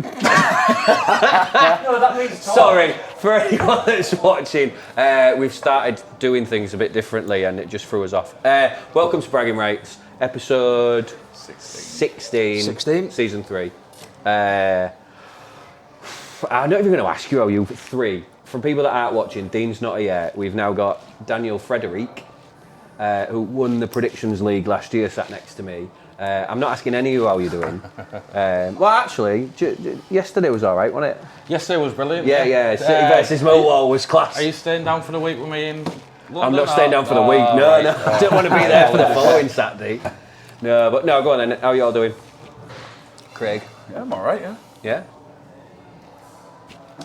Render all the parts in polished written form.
that means talk. Sorry, for anyone that's watching, we've started doing things a bit differently and it just threw us off. Welcome to Bragging Rights, episode 16, season 3. I'm not even going to ask you how you 3. From people that aren't watching, Dean's not here. We've now got Daniel Frederick, who won the Predictions League last year, sat next to me. I'm not asking any of you how you're doing. Well, actually, yesterday was all right, wasn't it? Yesterday was brilliant. Yeah. City versus Millwall was class. Are you staying down for the week with me in London? I'm not staying down for the week. No, I don't want to be there for the following Saturday. No, go on then. How are you all doing? Craig? Yeah, I'm all right, yeah. Yeah?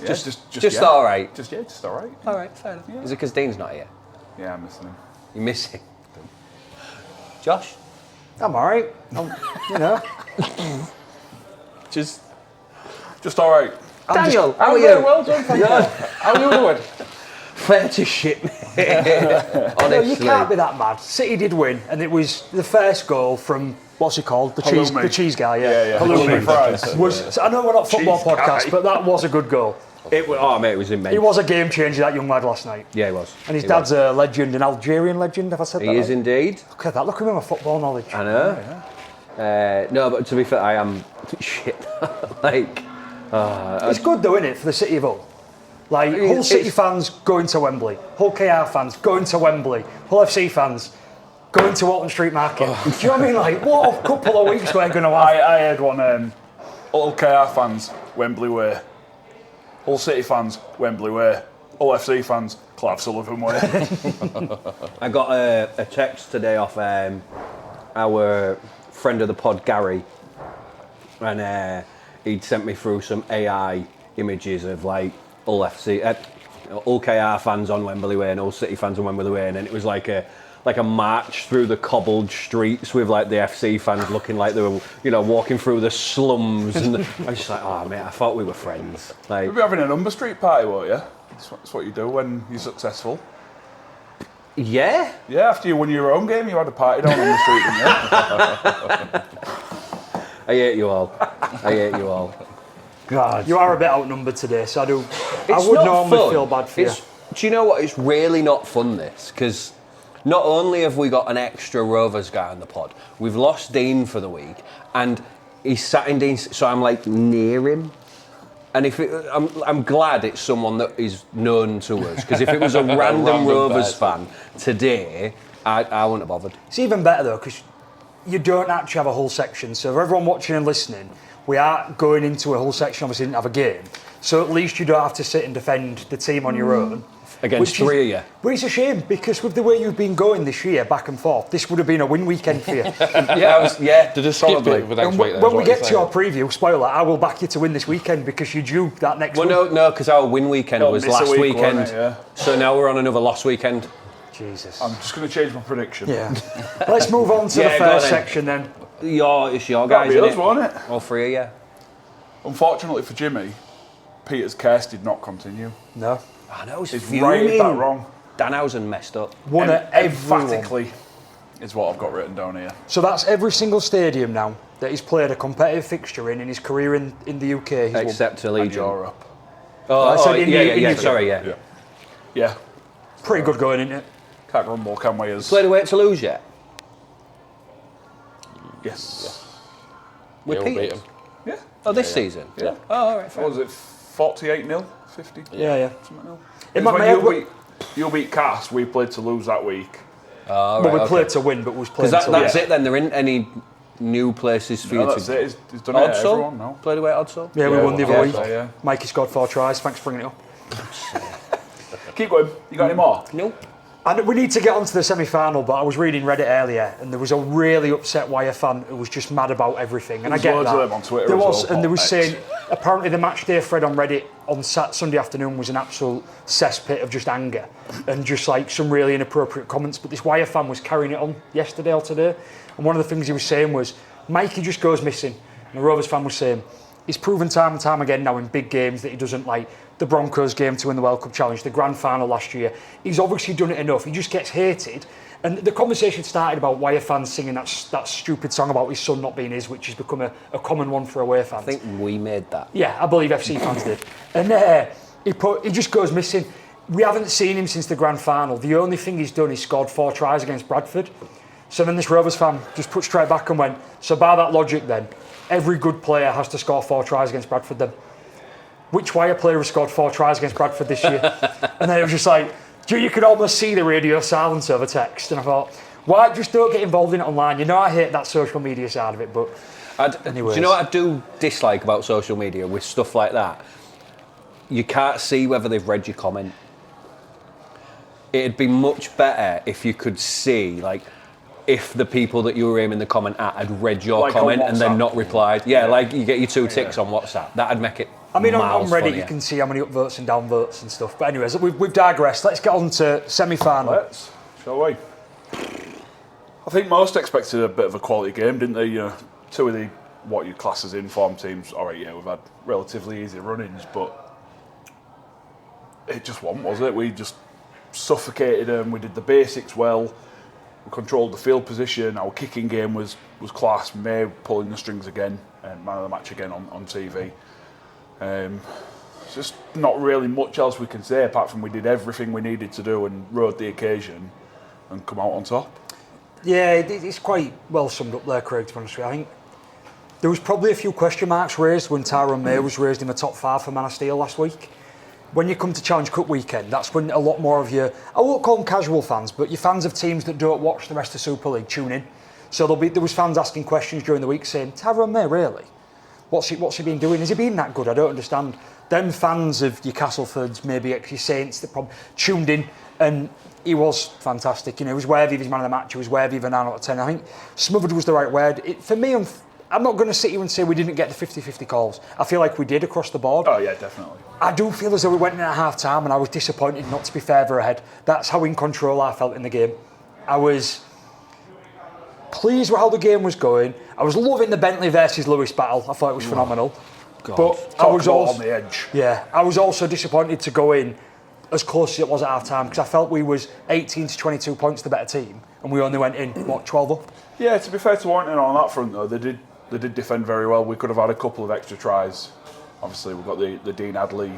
Yeah, just all right? Just all right. All right, fair enough. Yeah. Is it because Dean's not here? Yeah, I'm missing him. You miss him? Josh? I'm all right. Just all right. Daniel, how are you? Well done, thank you. How are you doing? Fair to shit, mate. Honestly. No, you can't be that mad. City did win, and it was the first goal from, what's he called? The cheese guy, yeah. Halloumi fries. I know we're not a football Cheese podcast, guy. but that was a good goal. It was immense. He was a game changer, that young lad last night. Yeah, he was. And his dad's a legend, an Algerian legend, have I said that? He is indeed. Look at that, look at him with football knowledge. I know. No, but to be fair, I am shit. It's good though, isn't it, for the City of Hull? Like, Hull City fans going to Wembley, Hull KR fans going to Wembley, Hull FC fans going to Walton Street Market. Do you know what I mean? Like, what a couple of weeks we're going to have. I had one, Hull KR fans, Wembley way. Hull City fans, Wembley way. Hull FC fans, Clive Sullivan way. I got a text today off our friend of the pod, Gary, and he'd sent me through some AI images of like Hull FC, Hull KR fans on Wembley way and Hull City fans on Wembley way, and then it was like a march through the cobbled streets with like the FC fans looking like they were, walking through the slums, and I was just like, oh mate, I thought we were friends. Like, You'll be having a number street party, won't you? That's what you do when you're successful. yeah. Yeah, after you won your own game, you had a party down on the street, didn't you? I hate you all. God, you are a bit outnumbered today, so I would not normally fun. feel bad for you. Do you know what? It's really not fun, this, because not only have we got an extra Rovers guy on the pod, we've lost Dean for the week, and he's sat in Dean's, so I'm like near him. And I'm glad it's someone that is known to us, because if it was a random Rovers fan today, I wouldn't have bothered. It's even better though, because you don't actually have a whole section. So for everyone watching and listening, we are going into a whole section, obviously didn't have a game. So at least you don't have to sit and defend the team on your own. Against 3 of you. But it's a shame, because with the way you've been going this year, back and forth, this would have been a win weekend for you. Yeah. Did it skip it for next week? When we get to your preview, spoiler, I will back you to win this weekend because you're due that next week. Well, no, because our win weekend was last weekend. It, yeah. So now we're on another lost weekend. Jesus. I'm just going to change my prediction. Yeah. Let's move on to the first section then. It's your guys, That'll be isn't us, won't it? All 3 of you. Unfortunately for Jimmy, Peter's curse did not continue. No. I know, He's rated that wrong. Danhausen messed up. One at everyone. Emphatically is what I've got written down here. So that's every single stadium now that he's played a competitive fixture in his career in the UK. Except And Allegiant. Europe. Yeah. Pretty good going, isn't it? Can't grumble, can we? Played away at Toulouse yet? Yes. With we'll beat Peter? him. Yeah. Oh, this season? Yeah. Oh, all right. What was it? 48-0? 50? Yeah. Something else. It When might you beat Cass, we played to lose that week. Oh, we played to win, but we was playing to win. That's it then. There isn't any new places for you That's to... it. He's done it at everyone now. Played away at Odsall? Yeah, we won the other week. Yeah. Mikey scored 4 tries. Thanks for bringing it up. Keep going. You got any more? Nope. And we need to get on to the semi-final, but I was reading Reddit earlier, and there was a really upset Wire fan who was just mad about everything. And I get loads that. of them on Twitter there as was, well, and there was X. saying apparently the match day thread on Reddit on Sunday afternoon was an absolute cesspit of just anger and just like some really inappropriate comments. But this Wire fan was carrying it on yesterday or today, and one of the things he was saying was Mikey just goes missing, and the Rovers fan was saying, he's proven time and time again now in big games that he doesn't like the Broncos game to win the World Cup Challenge, the grand final last year. He's obviously done it enough. He just gets hated. And the conversation started about why are fans singing that stupid song about his son not being his, which has become a common one for away fans. I think we made that. Yeah, I believe FC fans did. And he just goes missing. We haven't seen him since the grand final. The only thing he's done is scored 4 tries against Bradford. So then this Rovers fan just put straight back and went, so by that logic then, every good player has to score 4 tries against Bradford then. Which Wire player has scored 4 tries against Bradford this year? And then it was just like, you could almost see the radio silence over text. And I thought, why just don't get involved in it online? You know, I hate that social media side of it, but anyways. Do you know what I do dislike about social media with stuff like that? You can't see whether they've read your comment. It'd be much better if you could see, like, if the people that you were aiming the comment at had read your like comment and then not replied. Yeah, like you get your 2 ticks on WhatsApp. That'd make it on Reddit funnier. you can see how many upvotes and downvotes and stuff. But anyways, we've digressed. Let's get on to semi-final. Shall we? I think most expected a bit of a quality game, didn't they? You know, 2 of the what you class as informed teams. All right, yeah, we've had relatively easy run-ins, but it just wasn't, was it? We just suffocated them. We did the basics well. We controlled the field position. Our kicking game was class. May pulling the strings again, and man of the match again on TV. It's just not really much else we can say apart from we did everything we needed to do and rode the occasion and come out on top. Yeah, it's quite well summed up there, Craig, to be honest with you. I think there was probably a few question marks raised when Tyrone May was raised in the top 5 for Man of Steel last week. When you come to Challenge Cup weekend, that's when a lot more of your, I won't call them casual fans, but your fans of teams that don't watch the rest of Super League tune in. So there was fans asking questions during the week saying, Tyrone May, really? What's he been doing? Has he been that good? I don't understand. Them fans of your Castlefords, maybe your Saints, that probably tuned in, and he was fantastic. You know, he was worthy of his man of the match. He was worthy of a 9 out of 10. I think smothered was the right word. For me, I'm not going to sit here and say we didn't get the 50-50 calls. I feel like we did across the board. Oh yeah, definitely. I do feel as though we went in at half-time and I was disappointed not to be further ahead. That's how in control I felt in the game. I was pleased with how the game was going. I was loving the Bentley versus Lewis battle. I thought it was phenomenal. God. But I was also on the edge. Yeah, I was also disappointed to go in as close as it was at half-time because I felt we was 18 to 22 points the better team and we only went in, 12 up? Yeah, to be fair to Warrington on that front though, they did defend very well. We could have had a couple of extra tries. Obviously, we've got the Dean Adley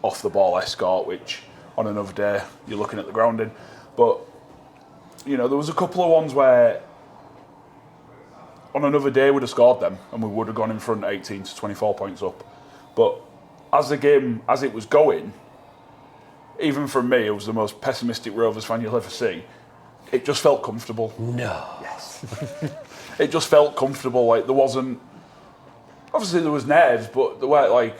off the ball escort, which on another day you're looking at the grounding. But you know, there was a couple of ones where on another day we'd have scored them and we would have gone in front 18 to 24 points up. But as the game, as it was going, even from me, it was the most pessimistic Rovers fan you'll ever see. It just felt comfortable. No. Yes. It just felt comfortable. Like there wasn't. Obviously there was nerves, but the way like,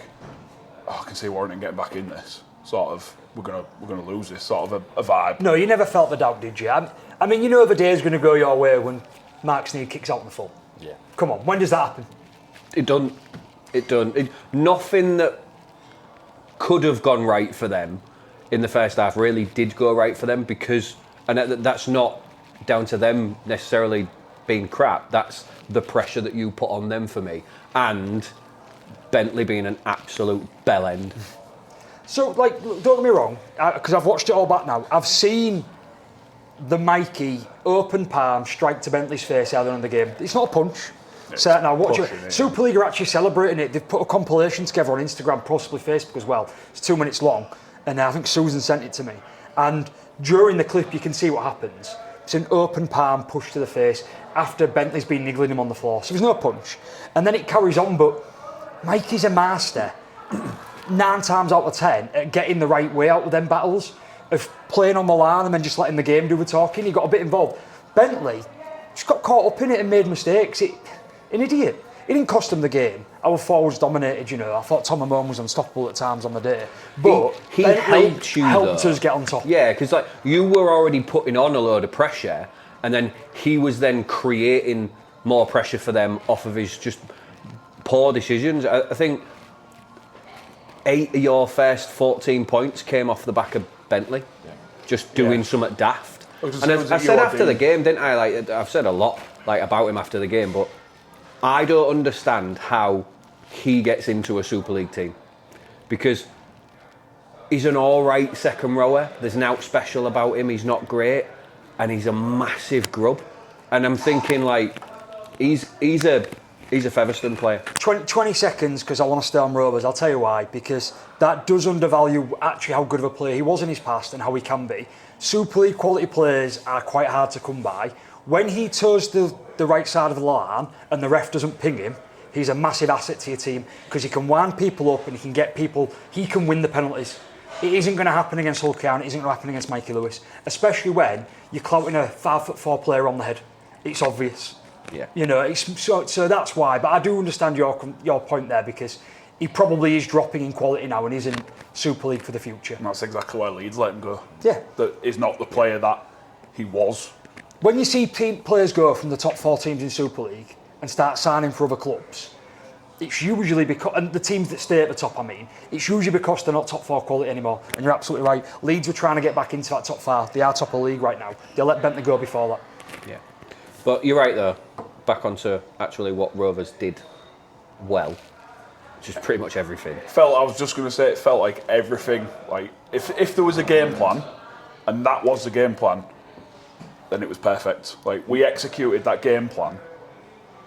I can see Warrington getting back in this. Sort of, we're gonna lose this. Sort of a vibe. No, you never felt the doubt, did you? I mean, you know the day's going to go your way when Mark Sneed kicks out in the full. Yeah. Come on, when does that happen? It done. Nothing that could have gone right for them in the first half really did go right for them because, and that's not down to them necessarily being crap. That's the pressure that you put on them for me, and Bentley being an absolute bellend. So, like, don't get me wrong, because I've watched it all back now. I've seen the Mikey open palm strike to Bentley's face earlier in the game. It's not a punch. So now, watch it. Super League are actually celebrating it. They've put a compilation together on Instagram, possibly Facebook as well. It's 2 minutes long, and I think Susan sent it to me. And during the clip, you can see what happens. It's an open palm push to the face after Bentley's been niggling him on the floor. So there's no punch. And then it carries on, but Mikey's a master, 9 times out of 10, at getting the right way out of them battles, of playing on the line and then just letting the game do the talking. He got a bit involved. Bentley just got caught up in it and made mistakes. An idiot. It didn't cost him the game. Our forwards dominated, you know. I thought Tom Amon was unstoppable at times on the day. But he helped us get on top. Yeah, because like you were already putting on a load of pressure, and then he was then creating more pressure for them off of his just poor decisions. I think 8 of your first 14 points came off the back of Bentley, just doing something daft. And I said after the game, didn't I? Like I've said a lot like about him after the game, but I don't understand how he gets into a Super League team. Because he's an all-right second rower. There's nothing special about him. He's not great. And he's a massive grub. And I'm thinking, like, he's a Featherstone player. 20 seconds, because I want to stay on Rovers. I'll tell you why. Because that does undervalue actually how good of a player he was in his past and how he can be. Super League quality players are quite hard to come by. When he toes the right side of the line and the ref doesn't ping him, he's a massive asset to your team because he can wind people up and he can get people, he can win the penalties. It isn't going to happen against Hull KR, it isn't going to happen against Mikey Lewis, especially when you're clouting a 5'4" player on the head. It's obvious. Yeah. You know, so that's why. But I do understand your point there because he probably is dropping in quality now and he's in Super League for the future. And that's exactly why Leeds let him go. Yeah. That is not the player that he was. When you see players go from the top 4 teams in Super League and start signing for other clubs, it's usually because, and the teams that stay at the top, I mean, it's usually because they're not top 4 quality anymore. And you're absolutely right. Leeds were trying to get back into that top 5. They are top of the league right now. They let Bentley go before that. Yeah. But you're right, though. Back onto actually what Rovers did well, which is pretty much everything. I was just going to say, it felt like everything. Like, if there was a game plan, and that was the game plan, then it was perfect. Like, we executed that game plan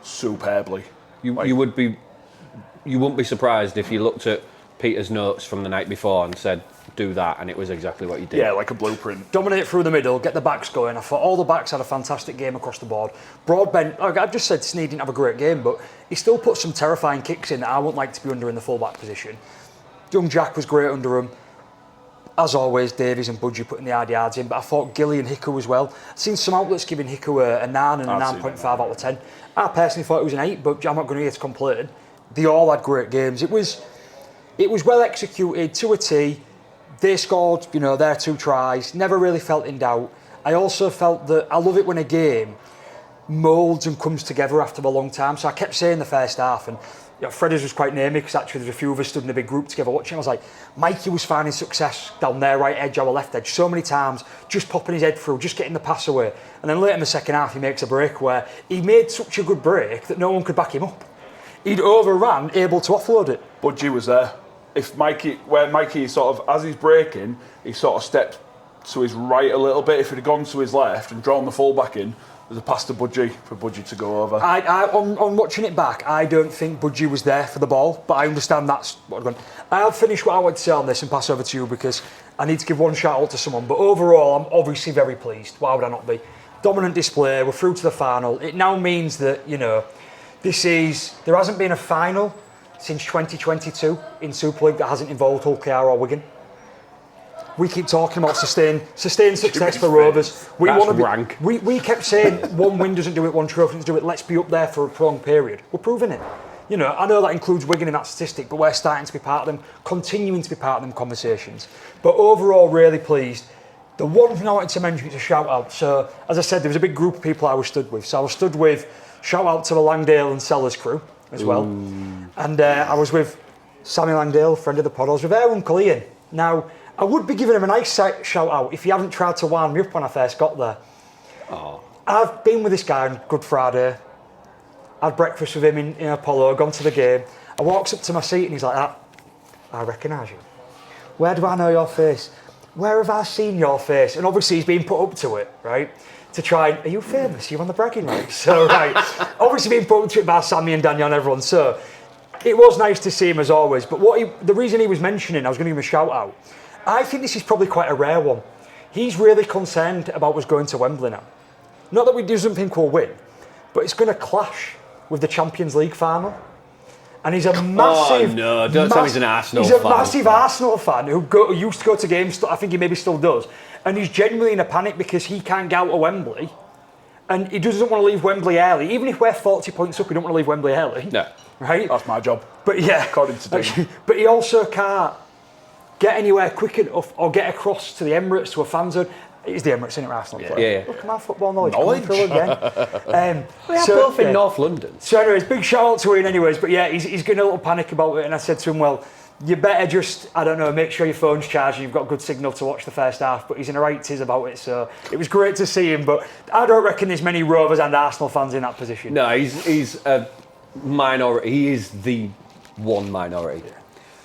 superbly. You wouldn't be surprised if you looked at Peter's notes from the night before and said, do that, and it was exactly what you did. Yeah, like a blueprint. Dominate through the middle, get the backs going. I thought all the backs had a fantastic game across the board. Broadbent, like I've just said, Sneed didn't have a great game, but he still put some terrifying kicks in that I wouldn't like to be under in the full-back position. Young Jack was great under him. As always, Davies and Budgie putting the hard yards in, but I thought Gilly and Hicku as well. I've seen some outlets giving Hicku a 9 and a 9.5 out of 10. I personally thought it was an 8, but I'm not going to here to complain. They all had great games. It was well executed to a T. They scored, their 2 tries. Never really felt in doubt. I also felt that I love it when a game moulds and comes together after a long time. So I kept saying the first half, and Fredders was quite near me because actually there's a few of us stood in a big group together watching. I was like, Mikey was finding success down their right edge, our left edge, so many times, just popping his head through, just getting the pass away. And then later in the second half, he makes a break where he made such a good break that no one could back him up. He'd overran, able to offload it. Budgie was there. Where Mikey sort of, as he's breaking, he sort of stepped to his right a little bit. If he'd have gone to his left and drawn the full back in, there's a pass to Budgie for Budgie to go over. On watching it back, I don't think Budgie was there for the ball, but I understand that's what I've done. I'll finish what I want to say on this and pass over to you because I need to give one shout out to someone. But overall, I'm obviously very pleased. Why would I not be? Dominant display, we're through to the final. It now means that, there hasn't been a final since 2022 in Super League that hasn't involved Hull KR or Wigan. We keep talking about sustained success for Rovers. We kept saying one win doesn't do it, one trophy doesn't do it. Let's be up there for a prolonged period. We're proving it. I know that includes Wigan in that statistic, but we're starting to be part of them, continuing to be part of them conversations. But overall, really pleased. The one thing I wanted to mention is a shout out. So, as I said, there was a big group of people I was stood with. So I was stood with, shout out to the Langdale and Sellers crew as well. And I was with Sammy Langdale, friend of the pod. I was with our Uncle Ian. Now, I would be giving him a nice shout out if he hadn't tried to wind me up when I first got there. Oh. I've been with this guy on Good Friday, had breakfast with him in Apollo, gone to the game. I walks up to my seat and he's like, I recognise you. Where do I know your face? Where have I seen your face? And obviously he's been put up to it, right? To try, are you famous? Are you on the bragging rights? So, right, obviously being put up to it by Sammy and Daniel and everyone. So, it was nice to see him as always. But the reason he was mentioning, I was going to give him a shout out. I think this is probably quite a rare one. He's really concerned about us going to Wembley now. Not that we doesn't think we'll win, but it's going to clash with the Champions League final. And he's a massive... Oh no, don't tell me he's an Arsenal fan. He's a massive Arsenal fan who used to go to games, I think he maybe still does. And he's genuinely in a panic because he can't get out of Wembley. And he doesn't want to leave Wembley early. Even if we're 40 points up, we don't want to leave Wembley early. No. Right? That's my job. But yeah. According to Dean. But he also can't get anywhere quick enough or get across to the Emirates, to a fan zone. It is the Emirates, isn't it, Arsenal? Yeah. Look at my football knowledge. Coming through again. We are both in North London. So anyways, big shout out to Ian anyways. But yeah, he's getting a little panic about it. And I said to him, well, you better just, make sure your phone's charged and you've got good signal to watch the first half. But he's in a right tiz about it. So it was great to see him. But I don't reckon there's many Rovers and Arsenal fans in that position. No, he's a minority. He is the one minority.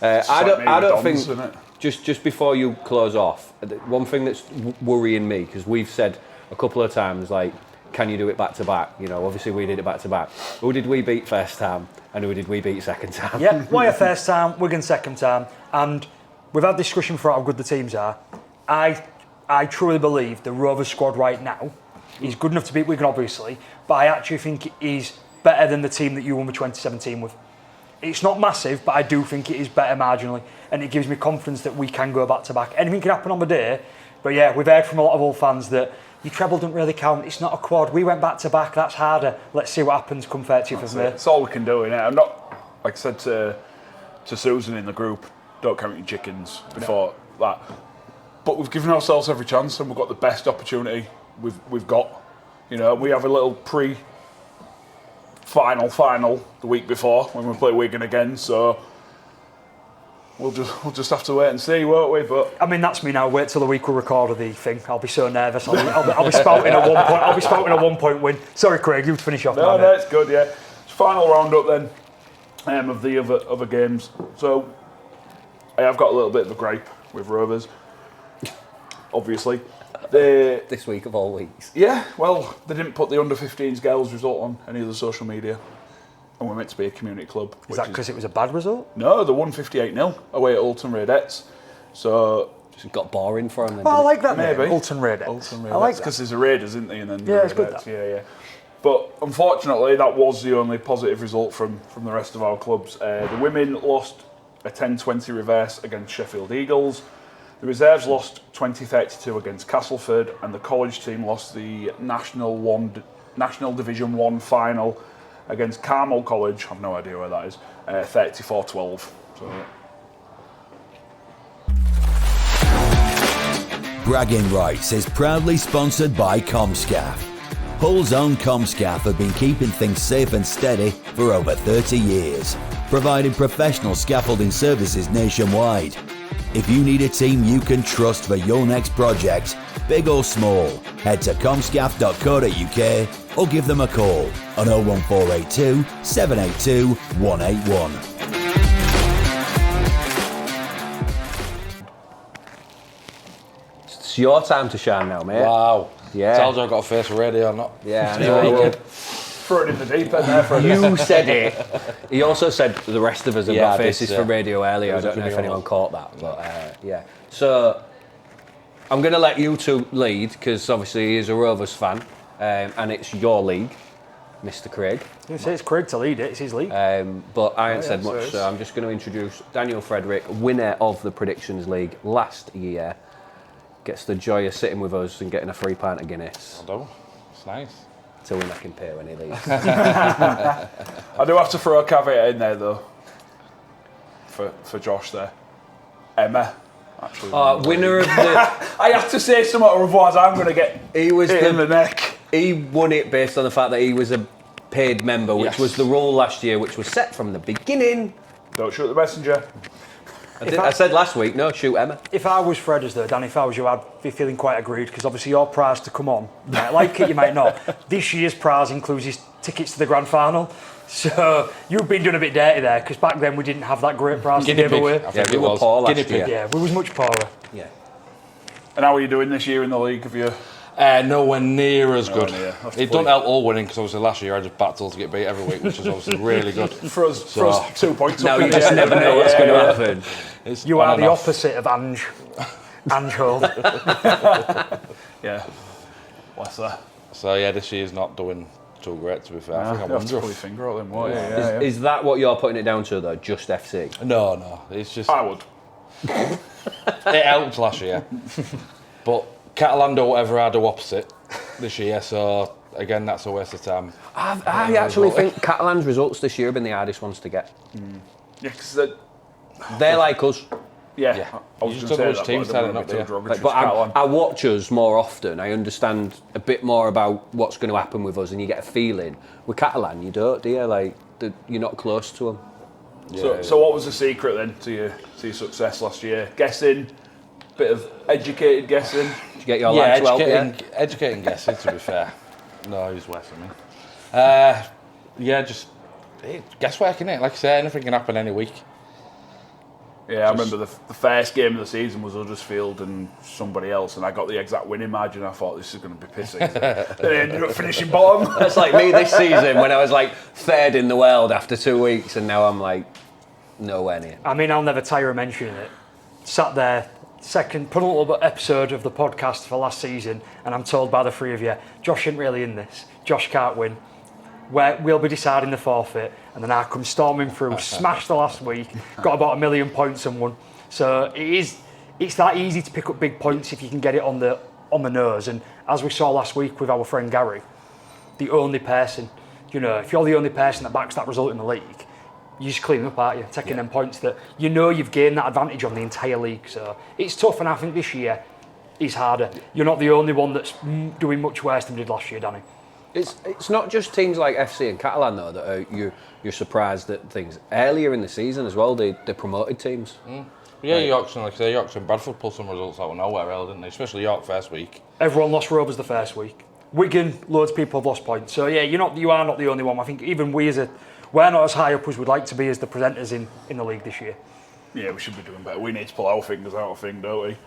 I don't think. Just before you close off, one thing that's worrying me, because we've said a couple of times, like, can you do it back to back? You know, obviously we did it back to back. Who did we beat first time, and who did we beat second time? Yeah, Wire first time, Wigan second time, and we've had discussion for how good the teams are. I truly believe the Rovers squad right now is good enough to beat Wigan, obviously, but I actually think it is better than the team that you won with 2017 with. It's not massive, but I do think it is better marginally, and it gives me confidence that we can go back to back. Anything can happen on the day, but yeah, we've heard from a lot of old fans that your treble doesn't really count. It's not a quad. We went back to back. That's harder. Let's see what happens come 30th of May. That's all we can do, innit? I'm not, like I said to Susan in the group, don't count your chickens before that. But we've given ourselves every chance, and we've got the best opportunity we've got. You know, we have a little final the week before when we play Wigan again, so we'll just have to wait and see, won't we? But I mean, that's me now. Wait till the week we record the thing. I'll be so nervous. I'll be spouting a 1 point. I'll be spouting a 1 point win. Sorry, Craig, you finish off. No, it's good. Yeah, it's final roundup then of the other games. So I have got a little bit of a gripe with Rovers, obviously. This week of all weeks. Yeah, well, they didn't put the under-15s girls result on any of the social media, and we're meant to be a community club. Is that because it was a bad result? No, they won 58-0 away at Alton Raidettes. So just got boring for them. Then, I like that maybe. Alton Raidettes. I like that because there's a Raiders, isn't there? And then yeah, it's good. That. Yeah. But unfortunately, that was the only positive result from the rest of our clubs. The women lost a 10-20 reverse against Sheffield Eagles. The reserves lost 20-32 against Castleford, and the college team lost the National Division 1 final against Carmel College. I've no idea where that is. 34-12. So. Bragging Rights is proudly sponsored by Comscaff. Hull's own Comscaff have been keeping things safe and steady for over 30 years, providing professional scaffolding services nationwide. If you need a team you can trust for your next project, big or small, head to comscaff.co.uk or give them a call on 01482 782 181. It's your time to shine now, mate. Wow. Yeah. Tells you I've got a face for radio or not. Yeah, I know. Throw it in the deep end there for You said it. He also said the rest of us have got faces for radio earlier. I don't know if anyone caught that, but yeah. So I'm going to let you two lead because obviously he is a Rovers fan, and it's your league, Mr. Craig. You say it's Craig to lead it. It's his league. But I ain't said much, so I'm just going to introduce Daniel Frederick, winner of the Predictions League last year. Gets the joy of sitting with us and getting a free pint of Guinness. I do. It's nice. Till we make him pay when he leaves. I do have to throw a caveat in there though. For Josh there. Emma. Actually. Winner of the... I have to say something, or otherwise I'm going to get hit in the neck. He won it based on the fact that he was a paid member, which was the rule last year, which was set from the beginning. Don't shoot the messenger. I said last week, no, shoot Emma. If I was Fred, though, Dan, if I was you, I'd be feeling quite aggrieved because obviously your prize to come on, you might like it, you might not. This year's prize includes his tickets to the grand final. So you've been doing a bit dirty there because back then we didn't have that great prize to give away. Yeah, we were poor last year. Yeah, we was much poorer. Yeah. And how are you doing this year in the league? Have you? Nowhere near as good. It don't help all winning because obviously last year I just battled to get beat every week, which is obviously really good. For us 2 points now up. You just never know what's going to happen. You are the opposite of Ange. Ange Hull. Yeah. Bless her. So yeah, this year's not doing too great to be fair. I think I'm you have to pull under. your finger at them, won't you? Is that what you're putting it down to though? Just FC? No, it's just I would. it helped last year, but Catalan or whatever I do opposite this year. So again, that's a waste of time. I actually think Catalan's results this year have been the hardest ones to get. Yeah, because they're like us. Yeah. I was You going just to say teams turning up there. But I watch us more often. I understand a bit more about what's going to happen with us, and you get a feeling. With Catalan, you don't, do you? Like you're not close to them. So what was the secret then to your success last year? Guessing, bit of educated guessing. Did you get your lads well? Educating guessing. To be fair, no, he's worse than me. Just guesswork, innit? Like I say, anything can happen any week. Yeah, I remember the first game of the season was Huddersfield and somebody else, and I got the exact winning margin. I thought this is going to be pissing. They ended up finishing bottom. That's like me this season when I was like third in the world after 2 weeks, and now I'm like nowhere near. I mean, I'll never tire of mentioning it. Sat there, second penultimate episode of the podcast for last season, and I'm told by the three of you, Josh isn't really in this. Josh can't win. We'll be deciding the forfeit, and then I come storming through, smashed the last week, got about 1 million points and won. So it's that easy to pick up big points if you can get it on the nose. And as we saw last week with our friend Gary, the only person, if you're the only person that backs that result in the league, you just clean up, aren't you? Taking them points that you've gained that advantage on the entire league. So it's tough, and I think this year is harder. You're not the only one that's doing much worse than we did last year, Danny. It's not just teams like FC and Catalan though that are, you're surprised at things. Earlier in the season as well, they promoted teams. Yeah, Yorkshire, like I say, Yorkshire and Bradford pulled some results out of nowhere, didn't they? Especially York first week. Everyone lost Rovers the first week. Wigan, loads of people have lost points. So yeah, you are not the only one. I think even we're not as high up as we'd like to be as the presenters in the league this year. Yeah, we should be doing better. We need to pull our fingers out of things, don't we?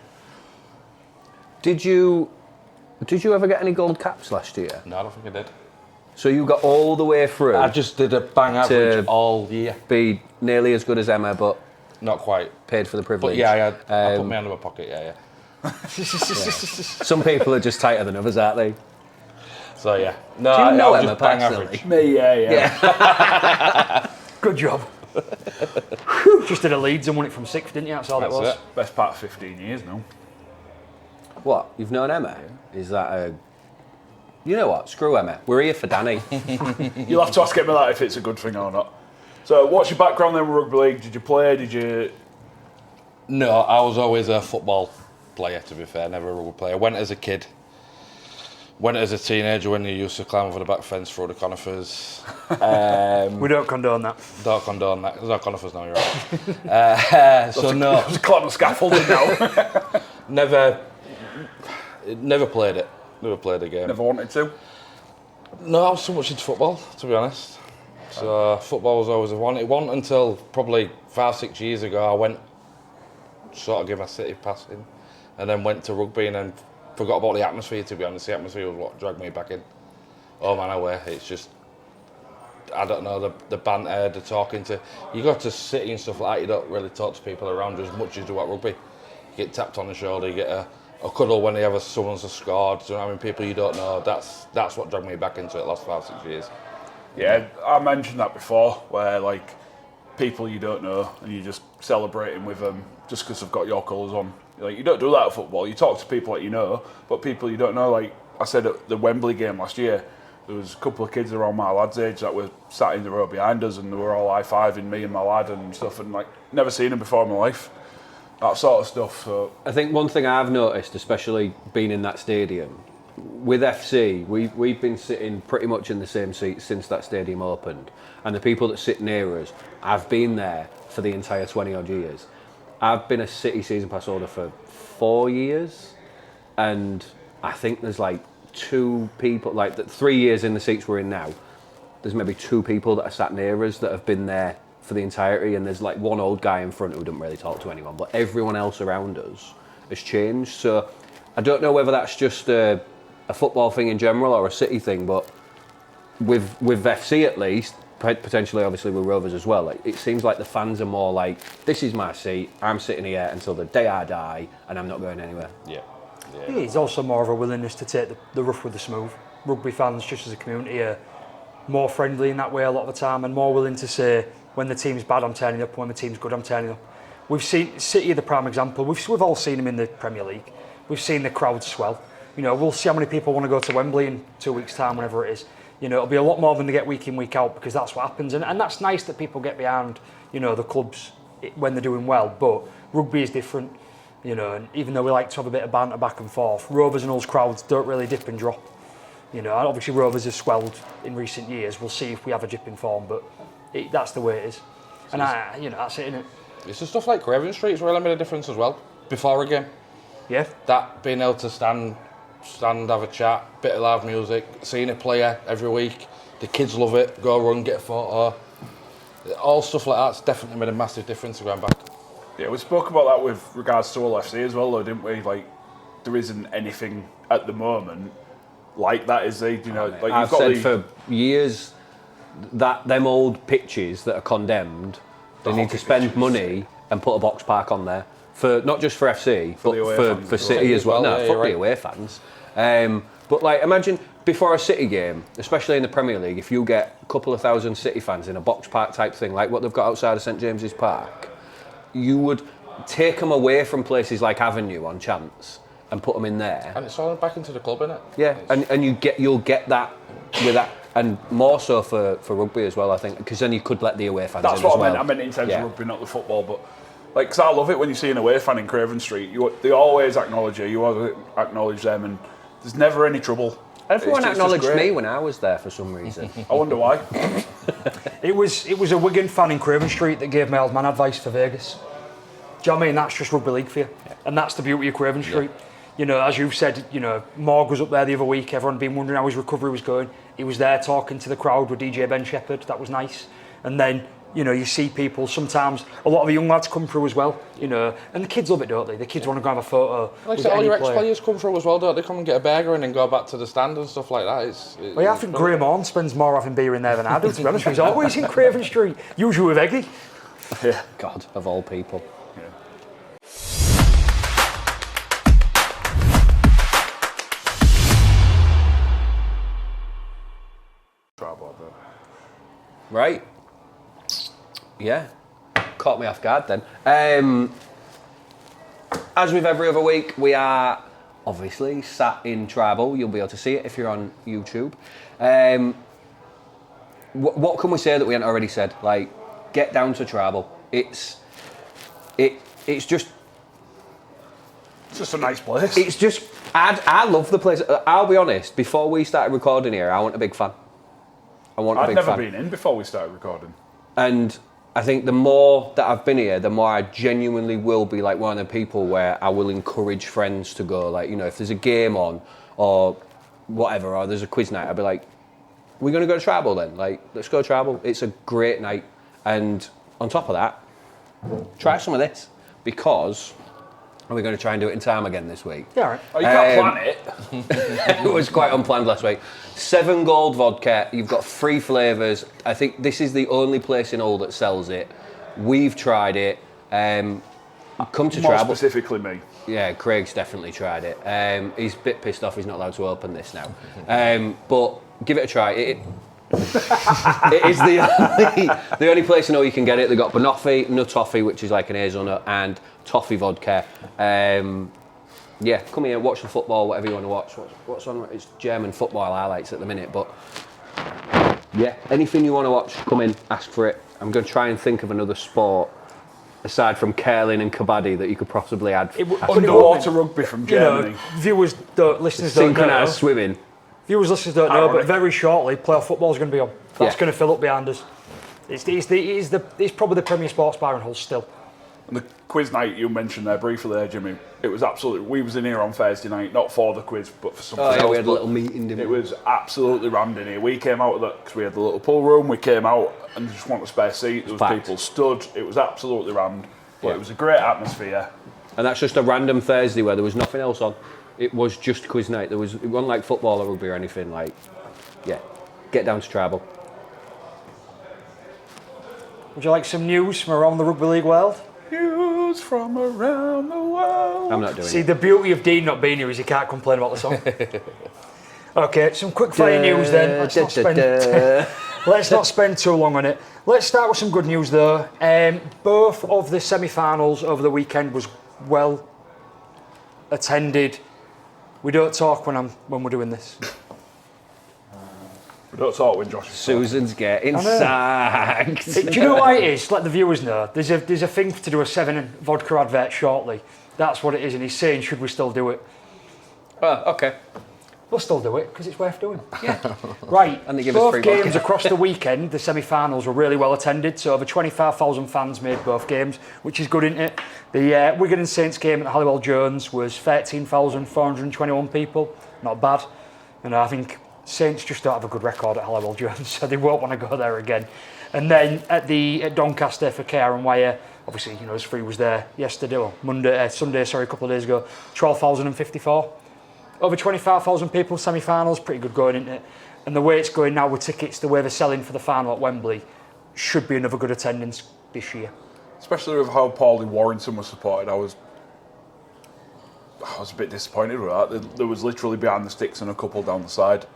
Did you ever get any gold caps last year? No, I don't think I did. So you got all the way through. I just did a bang average all year. Be nearly as good as Emma, but not quite. Paid for the privilege. But yeah, I put my hand in my pocket. Yeah. Some people are just tighter than others, aren't they? So yeah. No, Do you know I Emma just bang personally? average. Me, yeah. Good job. Just did a Leeds and won it from 6th, didn't you? That's all it was. Best part of 15 years now. What? You've known Emma? Is that a... You know what? Screw Emma. We're here for Danny. You'll have to ask Emma that if it's a good thing or not. So what's your background then with rugby league? Did you play? Did you... No, I was always a football player, to be fair, never a rugby player. Went as a kid. Went as a teenager when you used to climb over the back fence through the conifers. We don't condone that. Don't condone that. There's no conifers now, you're right. So no. There's a climb of scaffolding now. Never played it. Never played a game. Never wanted to? No, I was so much into football, to be honest. So football was always a one. It wasn't until probably 5-6 years ago I went, sort of gave my city pass in, and then went to rugby and then forgot about the atmosphere, to be honest. The atmosphere was what dragged me back in. Oh man, away. It's just, I don't know, the banter, the talking to... You go to city and stuff like that, you don't really talk to people around you as much as you do at rugby. You get tapped on the shoulder, you get a cuddle when someone's scored. So, I mean, people you don't know. That's what dragged me back into it the last 5-6 years. Yeah, I mentioned that before, where like people you don't know and you're just celebrating with them just because they've got your colours on. Like, you don't do that at football. You talk to people that you know, but people you don't know. Like I said at the Wembley game last year, there was a couple of kids around my lad's age that were sat in the row behind us, and they were all high-fiving me and my lad and stuff, and like never seen them before in my life. That sort of stuff. So I think one thing I've noticed, especially being in that stadium, with FC, we've been sitting pretty much in the same seats since that stadium opened, and the people that sit near us, I've been there for the entire 20 odd years. I've been a City season pass holder for 4 years, and I think there's like 2 people, like 3 years in the seats we're in now, there's maybe 2 people that are sat near us that have been there for the entirety, and there's like one old guy in front who doesn't really talk to anyone, but everyone else around us has changed. So I don't know whether that's just a football thing in general or a City thing, but with FC at least, potentially obviously with Rovers as well, like, it seems like the fans are more like, this is my seat, I'm sitting here until the day I die and I'm not going anywhere. Yeah. It's also more of a willingness to take the rough with the smooth. Rugby fans, just as a community, are more friendly in that way a lot of the time, and more willing to say, when the team's bad, I'm turning up, when the team's good, I'm turning up. We've seen City, the prime example. We've all seen them in the Premier League. We've seen the crowds swell. We'll see how many people want to go to Wembley in 2 weeks' time, whenever it is. It'll be a lot more than they get week in, week out, because that's what happens. And that's nice that people get behind, the clubs when they're doing well. But rugby is different, and even though we like to have a bit of banter back and forth, Rovers and Hull's crowds don't really dip and drop. Obviously Rovers have swelled in recent years. We'll see if we have a dip in form, but that's the way it is. And that's it, innit? It's the stuff like Craven Street's really made a difference as well, before a game. Yeah. That, being able to stand, have a chat, bit of live music, seeing a player every week. The kids love it. Go run, get a photo. All stuff like that's definitely made a massive difference going back. Yeah, we spoke about that with regards to Hull FC as well, though, didn't we? Like, there isn't anything at the moment like that, is there? You know, like I've said for years that them old pitches that are condemned, they need to spend money and put a box park on there for not just for FC, but for City as well. No, fuck the away fans. But like, imagine before a City game, especially in the Premier League, if you get a couple of thousand City fans in a box park type thing, like what they've got outside of St James's Park, you would take them away from places like Avenue on chance and put them in there. And it's all back into the club, isn't it? Yeah, and you'll get that with that, and more so for rugby as well, I think, because then you could let the away fans in as well. That's what I meant in terms of rugby, not the football, but like, because I love it when you see an away fan in Craven Street, they always acknowledge you always acknowledge them, and there's never any trouble. Everyone acknowledged me when I was there for some reason. I wonder why. It was a Wigan fan in Craven Street that gave my old man advice for Vegas. Do you know what I mean? That's just rugby league for you. Yeah. And that's the beauty of Craven Street. Yeah. You know, as you've said, you know, Morg was up there the other week, everyone had been wondering how his recovery was going. He was there talking to the crowd with DJ Ben Shepherd, that was nice. And then, you know, you see people, sometimes, a lot of the young lads come through as well, you know, and the kids love it, don't they? The kids want to go have a photo. Like all your ex-players come through as well, don't they? Come and get a burger and then go back to the stand and stuff like that. Well, yeah, I think Graham Horn spends more having beer in there than I do, to be honest with you. He's always in Craven Street, usually with Eggy. Yeah. God, of all people. Right. Yeah. Caught me off guard then. As with every other week, we are obviously sat in Tribal. You'll be able to see it if you're on YouTube. What can we say that we haven't already said? Like, get down to Tribal. It's just a nice place. It's just, I love the place. I'll be honest, before we started recording here, I wasn't a big fan. I'd never been in before we started recording. And I think the more that I've been here, the more I genuinely will be like one of the people where I will encourage friends to go. Like, you know, if there's a game on or whatever, or there's a quiz night, I'll be like, we're going to go to Tribal then. Like, let's go to Tribal. It's a great night. And on top of that, try some of this, because we're going to try and do it in time again this week. Yeah, right. Oh, you can't plan it. It was quite unplanned last week. 7 Gold vodka. You've got 3 flavours. I think this is the only place in Hull that sells it. We've tried it. Come to More Tribal. Specifically me. Yeah, Craig's definitely tried it. He's a bit pissed off he's not allowed to open this now. But give it a try. It is the only place I know you can get it. They've got banoffee, nutoffee, which is like an hazelnut, and toffee vodka. Yeah, come here, watch the football, whatever you want to watch. What's on? It's German football highlights at the minute, but yeah, anything you want to watch, come in, ask for it. I'm going to try and think of another sport aside from curling and kabaddi that you could possibly add. Underwater rugby from Germany. You know, viewers, listeners don't know. Synchronised swimming. Viewers, listeners don't know, but very shortly, playoff football is going to be on. That's going to fill up behind us. It's probably the premier sports bar in Hull still. And the quiz night you mentioned there briefly there, Jimmy, it was absolutely... We was in here on Thursday night, not for the quiz, but for something else. We had a little meeting, didn't we? It was absolutely rammed in here. We came out of that, because we had the little pool room, we came out and just wanted a spare seat. There was people stood. It was absolutely rammed. But it was a great atmosphere. And that's just a random Thursday where there was nothing else on. It was just quiz night. It wasn't like football or rugby or anything. Like, yeah, get down to Tribal. Would you like some news from around the rugby league world? News from around the world. I'm not doing it. See, the beauty of Dean not being here is he can't complain about the song. Okay, some quick fire news then. Let's not spend too long on it. Let's start with some good news though. Both of the semi-finals over the weekend was well attended. We don't talk when we're doing this. We don't talk when Josh is Susan's getting sacked. Do you know why it is? Let the viewers know. There's a thing to do a 7 vodka advert shortly. That's what it is, and he's saying, should we still do it? Oh, okay. We'll still do it because it's worth doing. Yeah. Right. And they give us both free games vodka. Across the weekend, the semi-finals were really well attended. So over 25,000 fans made both games, which is good, isn't it? The Wigan and Saints game at Halliwell Jones was 13,421 people. Not bad. And I think Saints just don't have a good record at Halliwell Jones, so they won't want to go there again. And then at Doncaster for KR and Wire, obviously, S3 was there yesterday, or Sunday, a couple of days ago, 12,054. Over 25,000 people, semi-finals, pretty good going, isn't it? And the way it's going now with tickets, the way they're selling for the final at Wembley, should be another good attendance this year. Especially with how poorly Warrington was supported, I was a bit disappointed with that. There was literally behind the sticks and a couple down the side.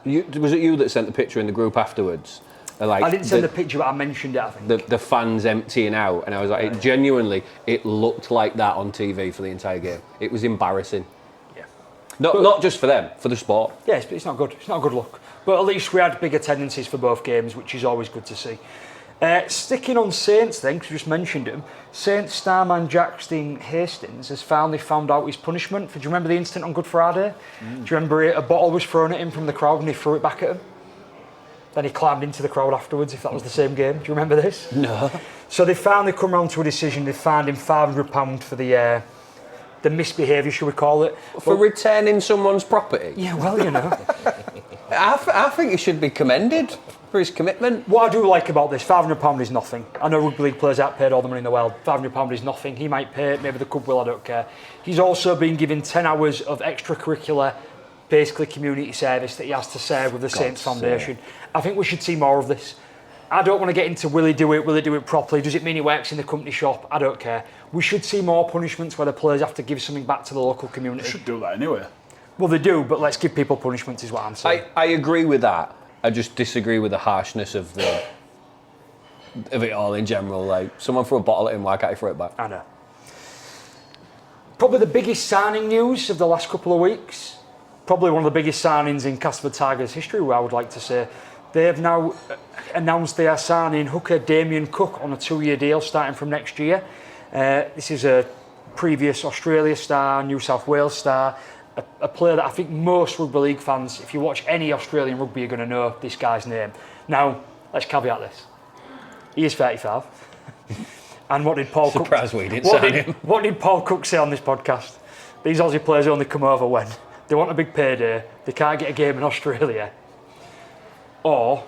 Was it you that sent the picture in the group afterwards? I didn't send the picture, but I mentioned it, I think. The fans emptying out, and I was like, it looked like that on TV for the entire game. It was embarrassing. Yeah. Not just for them, for the sport. Yeah, it's not good. It's not a good look. But at least we had big attendances for both games, which is always good to see. Sticking on Saints then, because we just mentioned him, Saints starman Jackson Hastings has finally found out his punishment. Do you remember the incident on Good Friday? Do you remember a bottle was thrown at him from the crowd and he threw it back at him? Then he climbed into the crowd afterwards, if that was the same game. Do you remember this? No. So they finally come round to a decision. They fined him £500 for the misbehaviour, should we call it. For returning someone's property? Yeah, well, I think he should be commended for his commitment. What I do like about this, £500 is nothing. I know rugby league players aren't paid all the money in the world. £500 is nothing. He might pay it, maybe the club will, I don't care. He's also been given 10 hours of extracurricular, basically community service that he has to serve with the Saints Foundation. I think we should see more of this. I don't want to get into will he do it properly, does it mean he works in the company shop? I don't care. We should see more punishments where the players have to give something back to the local community. They should do that anyway. Well, they do, but let's give people punishments is what I'm saying. I agree with that. I just disagree with the harshness of it all in general. Like, someone threw a bottle at him, why can't he throw it back? I know. Probably the biggest signing news of the last couple of weeks. Probably one of the biggest signings in Castleford Tigers history, I would like to say. They have now announced they are signing hooker Damien Cook on a 2-year deal starting from next year. This is a previous Australia star, New South Wales star, a player that I think most rugby league fans, if you watch any Australian rugby, are going to know this guy's name. Now, let's caveat this. He is 35. And what did Paul Cook... Surprised we didn't sign him. What did Paul Cook say on this podcast? These Aussie players only come over when they want a big payday, they can't get a game in Australia, or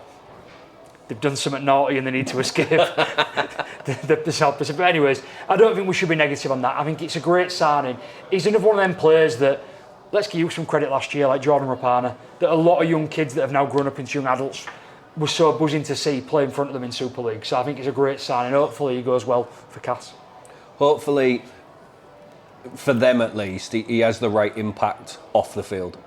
they've done something naughty and they need to escape the South Pacific. But anyways, I don't think we should be negative on that. I think it's a great signing. He's another one of them players that, let's give you some credit last year, like Jordan Rapana, that a lot of young kids that have now grown up into young adults were so buzzing to see play in front of them in Super League. So I think it's a great signing. Hopefully he goes well for Cass. Hopefully, for them at least, he has the right impact off the field